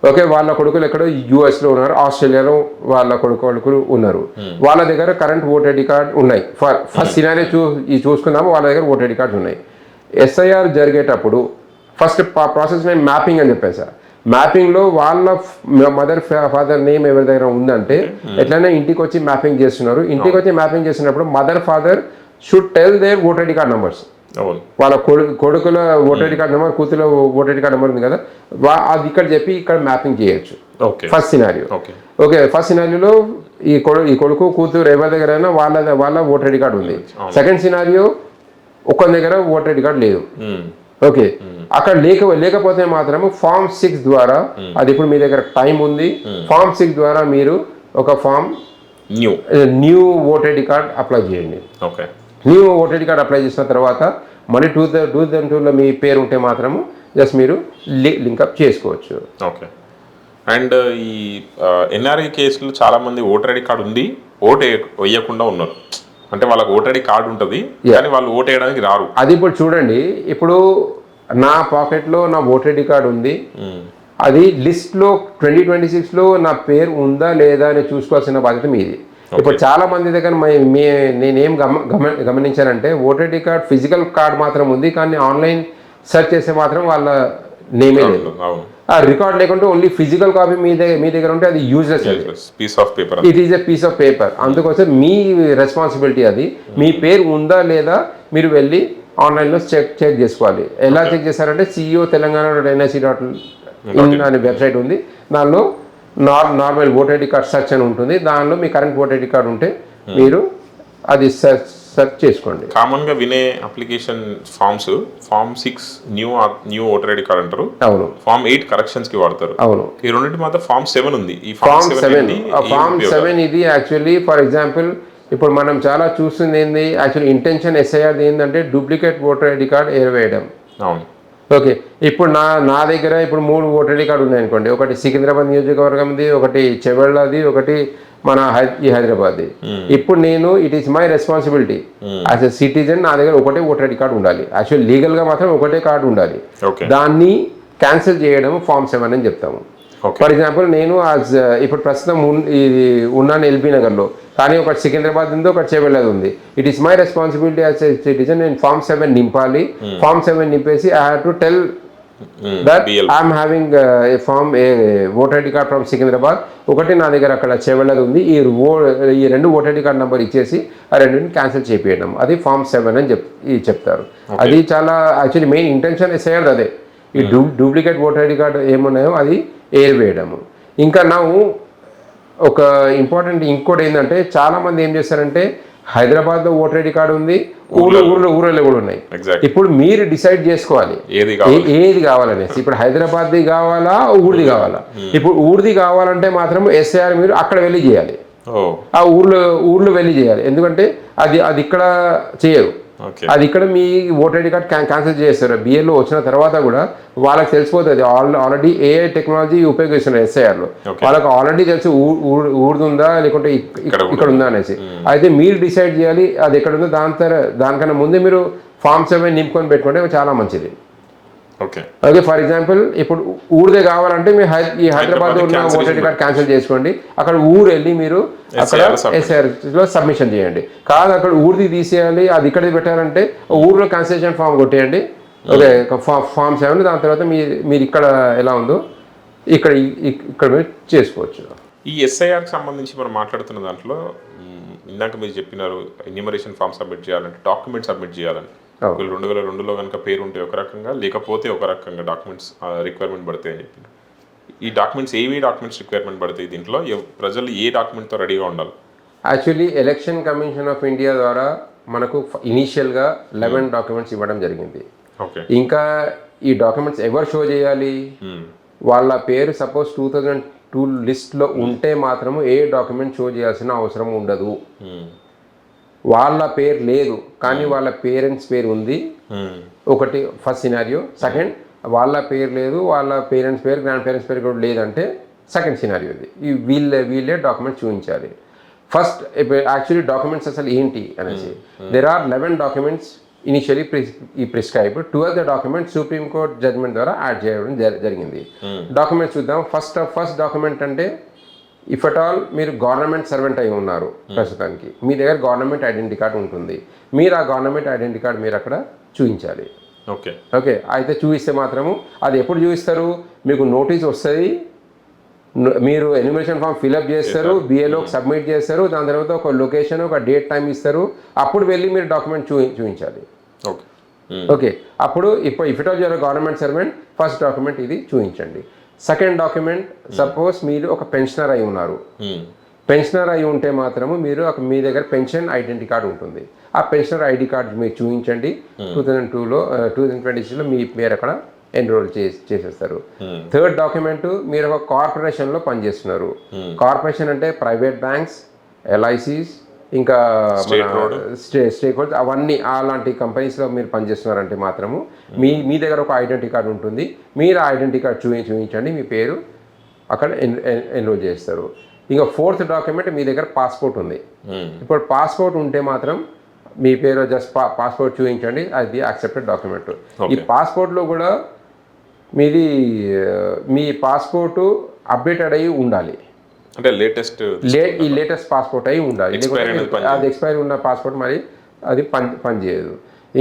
ఓకే వాళ్ళ కొడుకులు ఎక్కడో యుఎస్లో ఉన్నారు, ఆస్ట్రేలియాలో వాళ్ళ కొడుకులు ఉన్నారు. వాళ్ళ దగ్గర కరెంట్ ఓటర్ ఐడి కార్డ్ ఉన్నాయి. ఫస్ట్ సినారియో చూసుకుందాము, వాళ్ళ దగ్గర ఓటర్ ఐడి కార్డ్స్ ఉన్నాయి. ఎస్ఐఆర్ జరిగేటప్పుడు ఫస్ట్ ప్రాసెస్ నేను మ్యాపింగ్ అని చెప్పాను సార్. మ్యాపింగ్లో వాళ్ళ మదర్ ఫాదర్ నేమ్ ఎవరి దగ్గర ఉందంటే ఎట్లయినా ఇంటికి వచ్చి మ్యాపింగ్ చేస్తున్నారు. ఇంటికి వచ్చి మ్యాపింగ్ చేస్తున్నప్పుడు mother father should tell their voter ID card numbers. వాళ్ళ కొడుకుల ఓటర్ ఐడి కార్డ్ నెంబర్, కూతురు ఓటర్ ఐడి కార్డ్ నెంబర్ ఉంది కదా, అది ఇక్కడ చెప్పి ఇక్కడ మ్యాపింగ్ చేయొచ్చు. First scenario. ఓకే ఫస్ట్ సినారియోలో ఈ కొడుకు కూతురు ఎవరి దగ్గర అయినా వాళ్ళ ఓటర్ ఐడి కార్డ్ ఉంది. సెకండ్ సినారియో ఒకరి దగ్గర ఓటర్ ఐడి కార్డ్ లేదు. ఓకే అక్కడ లేకపోతే మాత్రము ఫామ్ 6 ద్వారా, అది ఇప్పుడు మీ దగ్గర టైం ఉంది, ఫామ్ 6 ద్వారా మీరు ఒక form new voter ID card apply చేయండి. New voter ID card apply చేసిన తర్వాత మళ్ళీ 2002లో మీ పేరు ఉంటే మాత్రము జస్ట్ మీరు లింకప్ చేసుకోవచ్చు. ఓకే అండ్ ఈ ఎన్ఆర్ఐ కేసులు చాలా మంది ఓటర్ ఐడి కార్డు ఉంది ఓటు వేయకుండా ఉన్నారు. అంటే వాళ్ళకి ఓటర్ ఐడి కార్డు ఉంటుంది కానీ వాళ్ళు ఓటు వేయడానికి రారు. అది ఇప్పుడు చూడండి, ఇప్పుడు నా పాకెట్లో నా ఓటర్ ఐడి కార్డు ఉంది, అది లిస్ట్లో 2026లో నా పేరు ఉందా లేదా అని చూసుకోవాల్సిన బాధ్యత మీది. ఇప్పుడు చాలా మంది దగ్గర నేనేం గమనించానంటే voter ID card physical card మాత్రం ఉంది కానీ ఆన్లైన్ సెర్చ్ చేస్తే మాత్రం వాళ్ళ నేమే లేదు. ఆ రికార్డ్ లేకుంటే ఓన్లీ ఫిజికల్ కాపీ మీ దగ్గర ఉంటే అది useless. It is a piece of paper. అందుకోసం మీ రెస్పాన్సిబిలిటీ అది. మీ పేరు ఉందా లేదా మీరు వెళ్ళి ఆన్లైన్లో చెక్ చేసుకోవాలి. ఎలా చెక్ చేస్తారంటే CEO Telangana.nic.in అనే వెబ్సైట్ ఉంది, దానిలో normal voter ID card search అని ఉంటుంది. దానిలో మీ కరెంట్ ఓటర్ ఐడి కార్డ్ ఉంటే మీరు అది సెర్చ్ చేసుకోండి. కామన్ గా వినే application form 6 new voter ID card అంటారు. అవును. ఫామ్ 8 కరెక్షన్స్ కి వాడతారు. అవును. ఈ రెండింటి మాత్రం ఫామ్ 7 ఉంది. ఈ ఫామ్ 7 ఇది యాక్చువల్లీ ఫర్ ఎగ్జాంపుల్ ఇప్పుడు మనం చాలా చూస్తుంది ఏంది, యాక్చువల్లీ ఇంటెన్షన్ ఎస్ఐఆర్ ఏంటంటే డూప్లికేట్ ఓటర్ ఐడి కార్డ్ ఏరవేయడం. అవును. ఓకే ఇప్పుడు నా దగ్గర ఇప్పుడు 3 ఓటర్ ఐడి కార్డు ఉన్నాయి అనుకోండి. ఒకటి సికింద్రాబాద్ నియోజకవర్గంది, ఒకటి చెవెళ్ళది, ఒకటి మన హైదరాబాద్ది. ఇప్పుడు నేను it is my responsibility as a citizen, నా దగ్గర ఒకటే ఓటర్ ఐడి కార్డు ఉండాలి. యాక్చువల్ లీగల్గా మాత్రం ఒకటే కార్డు ఉండాలి. దాన్ని క్యాన్సిల్ చేయడం ఫామ్ 7 అని చెప్తాము. ఫర్ ఎగ్జాంపుల్ నేను ఇప్పుడు ప్రస్తుతం ఉన్నాను ఎల్బీ నగర్లో, కానీ ఒకటి సికింద్రాబాద్ ఉంది, ఒకటి చెవెళ్ళది ఉంది. It is my responsibility as a citizen, నేను ఫామ్ 7 నింపాలి. ఫామ్ 7 నింపేసి I have to tell that BL. I'm having a form a voter ID card from Secunderabad, ఒకటి నా దగ్గర అక్కడ చెవెళ్ళది ఉంది, ఈ రెండు ఓటర్ ఐడి కార్డ్ నెంబర్ ఇచ్చేసి ఆ రెండింటిని క్యాన్సిల్ చేపియడం, అది ఫామ్ 7 అని చెప్తారు. అది చాలా యాక్చువల్లీ మెయిన్ ఇంటెన్షన్ ఎస్ఐఆర్ అదే, ఈ డూప్లికేట్ ఓటర్ ఐడి కార్డు ఏమున్నాయో అది ఏరివేయడము. ఇంకా ఒక ఇంపార్టెంట్ ఇంకోటి ఏంటంటే చాలామంది ఏం చేస్తారంటే హైదరాబాద్లో ఓటర్ ఐడి కార్డు ఉంది, ఊళ్ళో కూడా ఉన్నాయి. ఇప్పుడు మీరు డిసైడ్ చేసుకోవాలి ఏది కావాలనేసి. ఇప్పుడు హైదరాబాద్ది కావాలా, ఊరిది కావాలా? ఇప్పుడు ఊరిది కావాలంటే మాత్రం ఎస్ఐఆర్ మీరు అక్కడ వెళ్ళి చేయాలి, ఆ ఊర్లో వెళ్ళి చేయాలి. ఎందుకంటే అది ఇక్కడ చేయరు, అది ఇక్కడ మీ ఓటర్ ఐడి కార్డ్ క్యాన్సిల్ చేస్తారు. బిఏలో వచ్చిన తర్వాత కూడా వాళ్ళకి తెలిసిపోతుంది, ఆల్రెడీ ఏఐ టెక్నాలజీ ఉపయోగిస్తున్నారు ఎస్ఐఆర్లో, వాళ్ళకి ఆల్రెడీ తెలిసి ఊరుదుందా లేకుంటే ఇక్కడ ఉందా అనేసి. అయితే మీరు డిసైడ్ చేయాలి అది ఎక్కడ ఉందో. దానికన్నా ముందే మీరు ఫామ్ 7 నింపుకొని పెట్టుకుంటే చాలా మంచిది. ఓకే, ఫర్ ఎగ్జాంపుల్ ఇప్పుడు ఊరిదే కావాలంటే మీరు ఈ హైదరాబాద్లో ఉన్న ఓటర్ ఐడి కార్డ్ క్యాన్సిల్ చేసుకోండి, అక్కడ ఊరు వెళ్ళి మీరు అక్కడ ఎస్ఐఆర్లో సబ్మిషన్ చేయండి. కాదు అక్కడ ఊరిది తీసేయాలి, అది ఇక్కడిది పెట్టాలంటే ఊరిలో క్యాన్సిలేషన్ ఫామ్ కొట్టేయండి. ఓకే, ఫామ్ 7, దాని తర్వాత మీరు ఇక్కడ ఎలా ఉందో ఇక్కడ మీరు చేసుకోవచ్చు. ఈ ఎస్ఐఆర్కి సంబంధించి మనం మాట్లాడుతున్న దాంట్లో ఇందాక మీరు చెప్పినారు ఎన్యూమరేషన్ ఫామ్ సబ్మిట్ చేయాలంటే డాక్యుమెంట్ సబ్మిట్ చేయాలని. 2002లో కనుక పేరు ఉంటే ఒక రకంగా, లేకపోతే ఒక రకంగా డాక్యుమెంట్స్ రిక్వైర్మెంట్ పడతాయి అని చెప్పి. ఈ డాక్యుమెంట్స్ డాక్యుమెంట్స్ రిక్వైర్మెంట్ పడతాయి దీంట్లో? ప్రజలు ఏ డాక్యుమెంట్తో రెడీగా ఉండాలి? Actually election commission of India ద్వారా మనకు ఇనీషియల్గా 11 డాక్యుమెంట్స్ ఇవ్వడం జరిగింది. ఓకే, ఇంకా ఈ డాక్యుమెంట్స్ ఎవరు షో చేయాలి? వాళ్ళ పేరు సపోజ్ 2002 లిస్ట్లో ఉంటే మాత్రము ఏ డాక్యుమెంట్ షో చేయాల్సిన అవసరం ఉండదు. వాళ్ళ పేరు లేదు కానీ వాళ్ళ పేరెంట్స్ పేరు ఉంది, ఒకటి ఫస్ట్ సినారియో. సెకండ్, వాళ్ళ పేరు లేదు, వాళ్ళ పేరెంట్స్ పేరు, గ్రాండ్ పేరెంట్స్ పేరు కూడా లేదంటే సెకండ్ సినారియో ఇది. ఈ వీళ్ళే డాక్యుమెంట్స్ చూపించాలి. ఫస్ట్ యాక్చువల్లీ డాక్యుమెంట్స్ అసలు ఏంటి అనేసి, there are 11 documents initially prescribed. 12th document Supreme Court judgement ద్వారా యాడ్ చేయడం జరిగింది. డాక్యుమెంట్స్ చూద్దాం. ఫస్ట్ డాక్యుమెంట్ అంటే ఇఫ్ అట్ ఆల్ మీరు గవర్నమెంట్ సర్వెంట్ అయి ఉన్నారు ప్రస్తుతానికి, మీ దగ్గర గవర్నమెంట్ ఐడెంటిటీ కార్డ్ ఉంటుంది, మీరు ఆ గవర్నమెంట్ ఐడెంటిటీ కార్డ్ మీరు అక్కడ చూపించాలి. ఓకే, అయితే చూపిస్తే మాత్రము అది ఎప్పుడు చూపిస్తారు? మీకు నోటీస్ వస్తుంది, మీరు ఎన్యూమరేషన్ ఫామ్ ఫిల్అప్ చేస్తారు, బిఏలోకి సబ్మిట్ చేస్తారు, దాని తర్వాత ఒక లొకేషన్, ఒక డేట్ టైం ఇస్తారు, అప్పుడు వెళ్ళి మీరు డాక్యుమెంట్ చూపించాలి. ఓకే, అప్పుడు if it all your government servant, first document ఇది చూపించండి. సెకండ్ డాక్యుమెంట్, సపోజ్ మీరు ఒక పెన్షనర్ అయి ఉన్నారు, పెన్షనర్ అయి ఉంటే మాత్రము మీరు మీ దగ్గర పెన్షన్ ఐడెంటిటీ కార్డు ఉంటుంది, ఆ పెన్షనర్ ఐడి కార్డు మీరు చూపించండి. 2026లో మీ పేరు అక్కడ ఎన్రోల్ చేసేస్తారు. థర్డ్ డాక్యుమెంట్, మీరు ఒక కార్పొరేషన్లో పనిచేస్తున్నారు. కార్పొరేషన్ అంటే ప్రైవేట్ బ్యాంక్స్, ఎల్ఐసీస్, ఇంకా స్టేక్ హోల్డర్స్, అవన్నీ అలాంటి కంపెనీస్లో మీరు పనిచేస్తున్నారంటే మాత్రము మీ దగ్గర ఒక ఐడెంటిటీ కార్డు ఉంటుంది, మీరు ఆ ఐడెంటిటీ కార్డు చూపించండి, మీ పేరు అక్కడ ఎన్రోల్ చేస్తారు. ఇంకా ఫోర్త్ డాక్యుమెంట్, మీ దగ్గర పాస్పోర్ట్ ఉంది. ఇప్పుడు పాస్పోర్ట్ ఉంటే మాత్రం మీ పేరు జస్ట్ పాస్పోర్ట్ చూపించండి, అది యాక్సెప్టెడ్ డాక్యుమెంట్. ఈ పాస్పోర్ట్లో కూడా మీ పాస్పోర్టు అప్డేటెడ్ అయ్యి ఉండాలి, అంటే లేటెస్ట్ పాస్పోర్ట్ అయి ఉండాలి. అది ఎక్స్పైరీ ఉన్న పాస్పోర్ట్ మరి అది పనిచేయదు.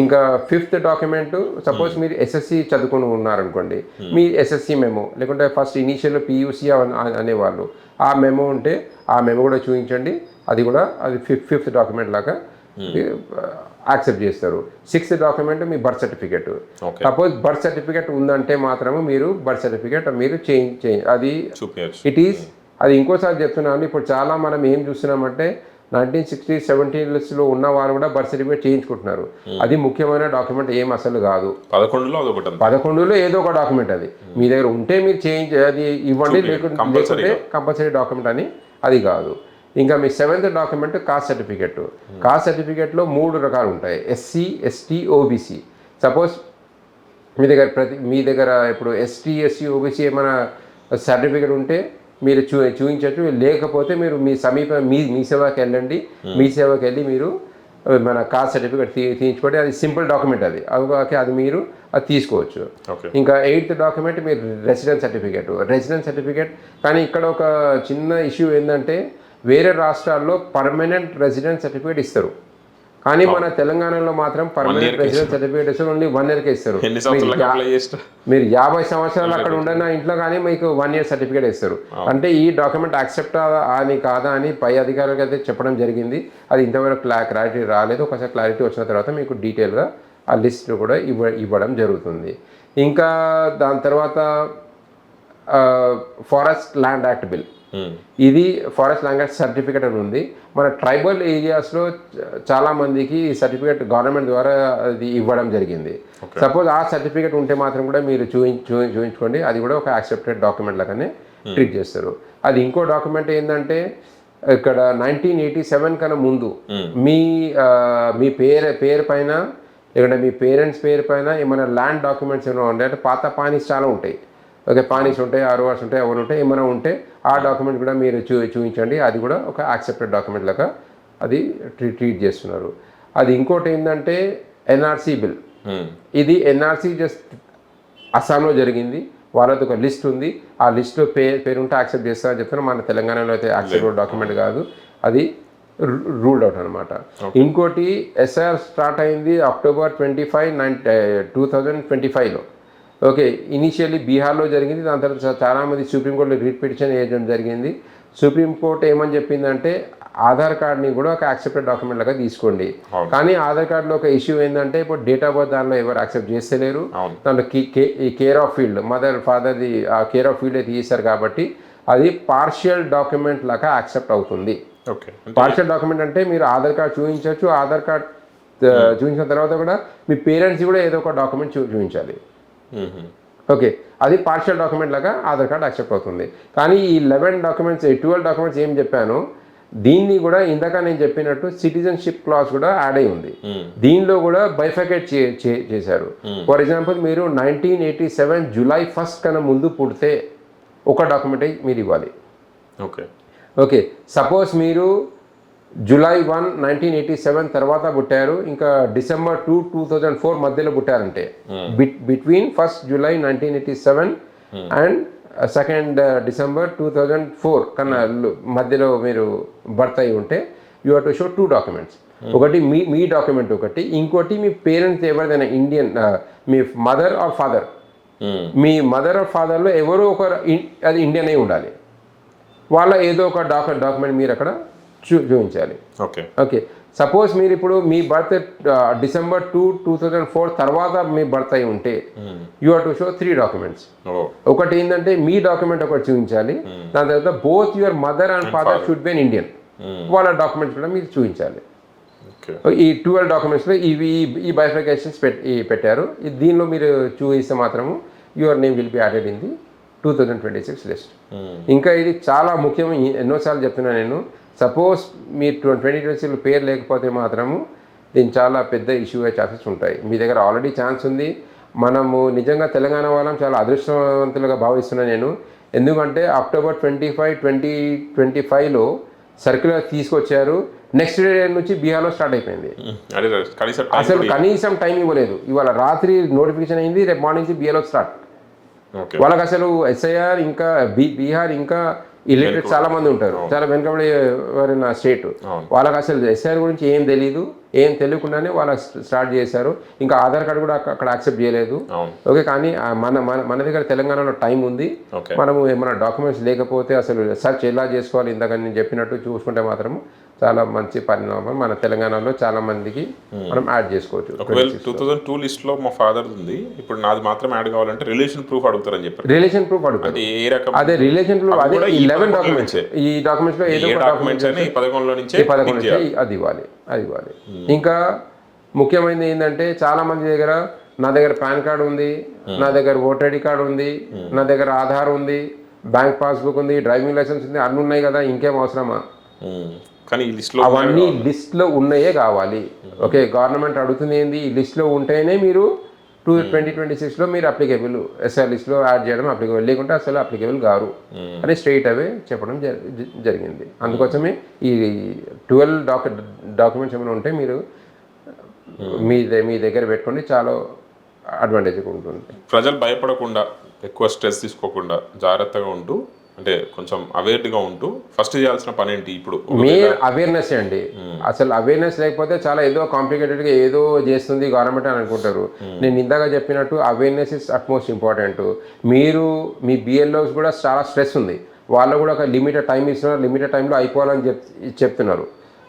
ఇంకా ఫిఫ్త్ డాక్యుమెంట్, సపోజ్ మీరు ఎస్ఎస్సి చదువుకుని ఉన్నారనుకోండి, మీ ఎస్ఎస్సి మెమో లేకుంటే ఫస్ట్ ఇనీషియల్ పియూసీ అనేవాళ్ళు, ఆ మెమో ఉంటే ఆ మెమో కూడా చూపించండి, అది కూడా అది ఫిఫ్త్ డాక్యుమెంట్ లాగా యాక్సెప్ట్ చేస్తారు. సిక్స్త్ డాక్యుమెంట్ మీ birth certificate. Suppose birth certificate ఉందంటే మాత్రము మీరు బర్త్ సర్టిఫికేట్ మీరు చేంజ్ అది ఇట్ ఈస్. అది ఇంకోసారి చెప్తున్నాను, ఇప్పుడు చాలా మనం ఏం చూస్తున్నామంటే 1960s, 70sలో ఉన్న వారు కూడా బర్త్ సర్టిఫికేట్ చేయించుకుంటున్నారు. అది ముఖ్యమైన డాక్యుమెంట్ ఏం అసలు కాదు. 11లో ఏదో ఒక డాక్యుమెంట్ అది మీ దగ్గర ఉంటే మీరు చేంజ్ అది ఇవ్వండి, లేకుంటే కంపల్సరీ డాక్యుమెంట్ అని అది కాదు. ఇంకా మీ 7th document cost certificate. Cost సర్టిఫికేట్లో 3 రకాలు ఉంటాయి, ఎస్సీ, ఎస్టీ, ఓబీసీ. సపోజ్ మీ దగ్గర ఇప్పుడు ఎస్టీ, ఎస్సీ, ఓబీసీ ఏమైనా సర్టిఫికేట్ ఉంటే మీరు చూపించవచ్చు, లేకపోతే మీరు మీ సమీప మీ సేవకి వెళ్ళండి, మీ సేవకి వెళ్ళి మీరు మన కాస్ట్ సర్టిఫికేట్ తీయించుకోండి. అది సింపుల్ డాక్యుమెంట్, అది మీరు అది తీసుకోవచ్చు. ఇంకా 8th డాక్యుమెంట్ మీరు రెసిడెన్స్ సర్టిఫికేట్. కానీ ఇక్కడ ఒక చిన్న ఇష్యూ ఏంటంటే వేరే రాష్ట్రాల్లో పర్మనెంట్ రెసిడెన్స్ సర్టిఫికేట్ ఇస్తారు, కానీ మన తెలంగాణలో మాత్రం పర్మనెంట్ year కి రెసిడెన్స్ సర్టిఫికేట్ ఓన్లీ 1 yearకే ఇస్తారు. ఎన్ని సంవత్సరాలకు అప్లై చేసినా మీరు 50 సంవత్సరాలు అక్కడ ఉండన్న ఇంట్లో కానీ మీకు 1 year సర్టిఫికేట్ ఇస్తారు. అంటే ఈ డాక్యుమెంట్ యాక్సెప్ట్ అని కాదా అని పై అధికారులకు అయితే చెప్పడం జరిగింది. అది ఇంతవరకు క్లారిటీ రాలేదు. ఒకసారి క్లారిటీ వచ్చిన తర్వాత మీకు డీటెయిల్గా ఆ లిస్ట్ కూడా ఇవ్వడం జరుగుతుంది. ఇంకా దాని తర్వాత ఫారెస్ట్ ల్యాండ్ యాక్ట్ బిల్, ఇది ఫారెస్ట్ ల్యాండ్ యాక్ట్ సర్టిఫికేట్ అని ఉంది. మన ట్రైబల్ ఏరియాస్లో చాలా మందికి ఈ సర్టిఫికేట్ గవర్నమెంట్ ద్వారా అది ఇవ్వడం జరిగింది. సపోజ్ ఆ సర్టిఫికేట్ ఉంటే మాత్రం కూడా మీరు చూపించుకోండి, అది కూడా ఒక యాక్సెప్టెడ్ డాక్యుమెంట్ లాగానే ట్రీట్ చేస్తారు. అది ఇంకో డాక్యుమెంట్ ఏంటంటే ఇక్కడ 1987 కన్నా ముందు మీ పేరు పైన లేకుంటే మీ పేరెంట్స్ పేరు పైన ఏమైనా ల్యాండ్ డాక్యుమెంట్స్ ఏమైనా ఉంటాయి, అంటే పాత పానీస్ చాలా ఉంటాయి. ఓకే, పానీస్ ఉంటాయి, ఆర్ఓఆర్స్ ఉంటాయి, ఎవరు ఉంటాయి, ఏమైనా ఉంటే ఆ డాక్యుమెంట్ కూడా మీరు చూపించండి. అది కూడా ఒక యాక్సెప్టెడ్ డాక్యుమెంట్ లాగా అది ట్రీట్ చేస్తున్నారు. అది ఇంకోటి ఏంటంటే ఎన్ఆర్సీ బిల్. ఇది ఎన్ఆర్సీ జస్ట్ అస్సాంలో జరిగింది. వాళ్ళది ఒక లిస్ట్ ఉంది. ఆ లిస్ట్లో పేరు ఉంటే యాక్సెప్ట్ చేస్తారని చెప్తున్నారు. మన తెలంగాణలో అయితే యాక్సెప్టెడ్ డాక్యుమెంట్ కాదు, అది రూల్డ్ అవుట్ అనమాట. ఇంకోటి ఎస్ఐఆర్ స్టార్ట్ అయింది October 25, 2025లో. ఓకే, ఇనిషియల్లీ బీహార్లో జరిగింది. దాని తర్వాత చాలామంది సుప్రీంకోర్టులో రిట్ పిటిషన్ వేయడం జరిగింది. సుప్రీంకోర్టు ఏమని చెప్పిందంటే ఆధార్ కార్డ్ని కూడా ఒక యాక్సెప్టెడ్ డాక్యుమెంట్ లాగా తీసుకోండి. కానీ ఆధార్ కార్డులో ఒక ఇష్యూ ఏంటంటే ఇప్పుడు డేట్ ఆఫ్ బర్త్ దానిలో ఎవరు యాక్సెప్ట్ చేస్తలేరు. దాంట్లో కేర్ ఆఫ్ ఫీల్డ్ మదర్ ఫాదర్ది ఆ కేర్ ఆఫ్ ఫీల్డ్ అయితే తీశారు కాబట్టి అది పార్షియల్ డాక్యుమెంట్ లాగా యాక్సెప్ట్ అవుతుంది. పార్షియల్ డాక్యుమెంట్ అంటే మీరు ఆధార్ కార్డ్ చూపించవచ్చు. ఆధార్ కార్డ్ చూపించిన తర్వాత కూడా మీ పేరెంట్స్ కూడా ఏదో ఒక డాక్యుమెంట్ చూపించాలి. ఓకే, అది పార్షియల్ డాక్యుమెంట్ లాగా ఆధార్ కార్డ్ యాక్సెప్ట్ అవుతుంది. కానీ ఈ 12 డాక్యుమెంట్స్ ఏం చెప్పాను, దీన్ని కూడా ఇందాక నేను చెప్పినట్టు సిటిజన్షిప్ క్లాస్ కూడా యాడ్ అయి ఉంది. దీనిలో కూడా బైఫికేట్ చేశారు. ఫర్ ఎగ్జాంపుల్ మీరు 1987 July 1 కన్నా ముందు పుడితే ఒక డాక్యుమెంట్ మీరు ఇవ్వాలి. ఓకే, సపోజ్ మీరు July 1, 1987 తర్వాత పుట్టారు, ఇంకా December 2, 2004 మధ్యలో పుట్టారంటే between 1st July 1987 and 2nd December 2004 కన్నా మధ్యలో మీరు బర్త్ అయి ఉంటే you have to show 2 documents. ఒకటి మీ డాక్యుమెంట్, ఒకటి ఇంకోటి మీ పేరెంట్స్ ఎవరిదైనా ఇండియన్, మీ మదర్ ఆర్ ఫాదర్, మీ మదర్ ఆర్ ఫాదర్లో ఎవరో ఒకరు అది ఇండియన్ అయి ఉండాలి. వాళ్ళ ఏదో ఒక డాక్యుమెంట్ మీరు అక్కడ చూపించాలి. ఓకే, సపోజ్ మీరు ఇప్పుడు మీ బర్త్ December 2, 2004 తర్వాత మీ బర్త్ అయి ఉంటే you have to show 3 documents. ఒకటి ఏంటంటే మీ డాక్యుమెంట్ ఒకటి చూపించాలి. దాని తర్వాత both your mother and father should be Indian, వాళ్ళ డాక్యుమెంట్స్ కూడా మీరు చూపించాలి. ఈ 12 డాక్యుమెంట్స్లో ఈ బైఫికేషన్స్ పెట్టారు. దీనిలో మీరు చూపిస్తే మాత్రము your name will be added in the 2026 list. ఇంకా ఇది చాలా ముఖ్యం, ఎన్నోసార్లు చెప్తున్నా నేను. సపోజ్ మీరు 2026 పేరు లేకపోతే మాత్రము దీని చాలా పెద్ద ఇష్యూ అయ్యే ఛాన్సెస్ ఉంటాయి. మీ దగ్గర ఆల్రెడీ ఛాన్స్ ఉంది. మనము నిజంగా తెలంగాణ వాళ్ళం చాలా అదృష్టవంతులుగా భావిస్తున్నాను నేను. ఎందుకంటే October 25, 2025లో సర్క్యులర్ తీసుకొచ్చారు. నెక్స్ట్ డే నుంచి బీహార్లో స్టార్ట్ అయిపోయింది. అసలు కనీసం టైం ఇవ్వలేదు. ఇవాళ రాత్రి నోటిఫికేషన్ అయింది, రేపు మార్నింగ్ నుంచి బీహార్లో స్టార్ట్. వాళ్ళకి అసలు ఎస్ఐఆర్ ఇంకా బీహార్ ఇంకా ఇల్లిటరేట్ చాలా మంది ఉంటారు, చాలా వెనుకబడి ఎవరైనా స్టేట్, వాళ్ళకి అసలు ఎస్ఐఆర్ గురించి ఏం తెలీదు. ఏం తెలియకుండానే వాళ్ళకి స్టార్ట్ చేశారు. ఇంకా ఆధార్ కార్డు కూడా అక్కడ యాక్సెప్ట్ చేయలేదు. ఓకే, కానీ మన దగ్గర తెలంగాణలో టైం ఉంది. మనము ఏమైనా డాక్యుమెంట్స్ లేకపోతే అసలు సెర్చ్ ఎలా చేసుకోవాలి ఇందాక నేను చెప్పినట్టు చూసుకుంటే మాత్రం చాలా మంచి పరిణామం. మన తెలంగాణలో చాలా మందికి మనం యాడ్ చేసుకోవచ్చు. 2002 లిస్ట్ లో మా ఫాదర్ ఉంది, ఇప్పుడు నాది మాత్రం యాడ్ కావాలంటే రిలేషన్ ప్రూఫ్ అడుగుతారని చెప్పారు. రిలేషన్ ప్రూఫ్ అడుగుతారు. అదే రిలేషన్ ప్రూఫ్, అదే 11 డాక్యుమెంట్స్. ఈ డాక్యుమెంట్స్ లో ఏదో డాక్యుమెంట్స్ అని 11లో నుంచి అది ఇవ్వాలి. ఇంకా ముఖ్యమైనది ఏంటంటే చాలా మంది దగ్గర నా దగ్గర పాన్ కార్డు ఉంది, నా దగ్గర ఓటర్ ఐడి కార్డు ఉంది, నా దగ్గర ఆధార్ ఉంది, బ్యాంక్ పాస్బుక్ ఉంది, డ్రైవింగ్ లైసెన్స్ ఉంది, అన్నీ ఉన్నాయి కదా, ఇంకేం అవసరమా? కానీ ఈ లిస్ట్లో అవన్నీ లిస్ట్లో ఉన్నాయే కావాలి. ఓకే, గవర్నమెంట్ అడుగుతుంది ఏంది, ఈ లిస్ట్లో ఉంటేనే మీరు 2026లో మీరు అప్లికేబుల్, ఎస్ఆర్ లిస్ట్లో యాడ్ చేయడం అప్లికేబుల్, లేకుంటే అసలు అప్లికేబుల్ గారు అని స్ట్రైట్ అవే చెప్పడం జరిగింది. అందుకోసమే ఈ 12 డాక్యుమెంట్స్ ఏమైనా ఉంటే మీరు మీ దగ్గర పెట్టుకోండి, చాలా అడ్వాంటేజ్గా ఉంటుంది. ప్రజలు భయపడకుండా, ఎక్కువ స్ట్రెస్ తీసుకోకుండా, జాగ్రత్తగా ఉంటూ అంటే కొంచెం అవేర్డ్గా ఉంటూ ఫస్ట్ చేయాల్సిన పని ఏంటి ఇప్పుడు? మెయిన్ అవేర్నెస్ అండి. అసలు అవేర్నెస్ లేకపోతే చాలా ఏదో కాంప్లికేటెడ్గా ఏదో చేస్తుంది గవర్నమెంట్ అని అనుకుంటారు. నేను ఇందాక చెప్పినట్టు అవేర్నెస్ ఇస్ అట్మోస్ట్ ఇంపార్టెంట్. మీరు మీ బిఎల్ఓస్ కూడా చాలా స్ట్రెస్ ఉంది, వాళ్ళు కూడా ఒక లిమిటెడ్ టైం ఇస్తున్నారు, లిమిటెడ్ టైంలో అయిపోవాలని చెప్తున్నారు.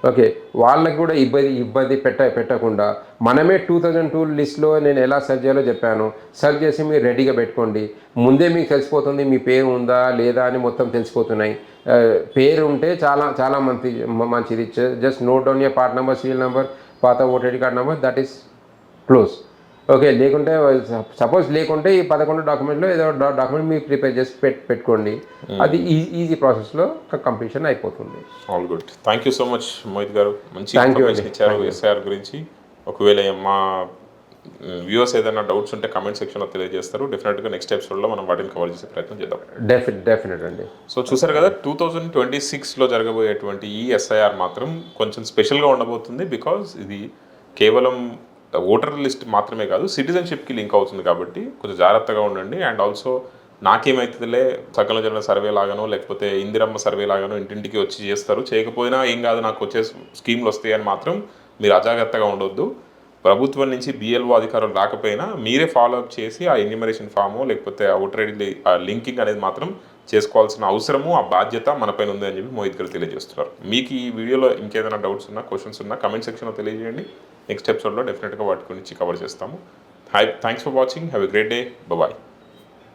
ఓకే, వాళ్ళకి కూడా ఇబ్బంది పెట్టకుండా మనమే 2002 లిస్ట్లో నేను ఎలా సెర్చ్ చేయాలో చెప్పాను. సెర్చ్ చేసి మీరు రెడీగా పెట్టుకోండి. ముందే మీకు తెలిసిపోతుంది మీ పేరు ఉందా లేదా అని మొత్తం తెలిసిపోతున్నాయి. పేరు ఉంటే చాలా చాలా మంచిది. Just note down your part number, serial number, పాత voter ID card number, that is close. Okay, లేకుంటే సపోజ్ లేకుంటే ఈ 11 డాక్యుమెంట్లో ఏదో డాక్యుమెంట్ మీరు ప్రిపేర్ చేసి పెట్టుకోండి. అది ఈజీ ప్రాసెస్లో కంప్లీషన్ అయిపోతుంది. All good. Thank you so much Mohit గారు, మంచి Thank you ఇన్ఫర్మేషన్ అండి. ఇచ్చారు ఎస్ఐఆర్ గురించి. ఒకవేళ మా వ్యూవర్స్ ఏదైనా డౌట్స్ ఉంటే కమెంట్ సెక్షన్లో తెలియజేస్తారు. డెఫినెట్గా నెక్స్ట్ ఎపిసోడ్లో మనం వాటిని కవర్ చేసే ప్రయత్నం చేద్దాం. డెఫినెట్ అండి. సో చూసారు కదా, 2026లో జరగబోయేటువంటి ఈ ఎస్ఐఆర్ మాత్రం కొంచెం స్పెషల్గా ఉండబోతుంది. బికాజ్ ఇది కేవలం ఓటర్ లిస్ట్ మాత్రమే కాదు, సిటిజన్షిప్కి లింక్ అవుతుంది కాబట్టి కొంచెం జాగ్రత్తగా ఉండండి. అండ్ ఆల్సో నాకేమైతుందిలే సకల జన సర్వే లాగానో లేకపోతే ఇందిరమ్మ సర్వే లాగానో ఇంటింటికి వచ్చి చేస్తారు, చేయకపోయినా ఏం కాదు నాకు వచ్చే స్కీమ్లు వస్తాయని మాత్రం మీరు అజాగ్రత్తగా ఉండొద్దు. ప్రభుత్వం నుంచి బిఎల్ఓ అధికారులు రాకపోయినా మీరే ఫాలో అప్ చేసి ఆ ఎన్యూమరేషన్ ఫామో లేకపోతే ఆ ఓటర్ ఐడి లింకింగ్ అనేది మాత్రం చేసుకోవాల్సిన అవసరము, ఆ బాధ్యత మనపైన ఉంది అని చెప్పి మోహిత్ గారు తెలియజేస్తున్నారు. మీకు ఈ వీడియోలో ఇంకేదైనా డౌట్స్ ఉన్నా, క్వశ్చన్స్ ఉన్నా కమెంట్ సెక్షన్లో తెలియజేయండి. నెక్స్ట్ ఎపిసోడ్లో డెఫినెట్గా వాటి గురించి కవర్ చేస్తాము. Thanks for watching. Have a great day. Bye.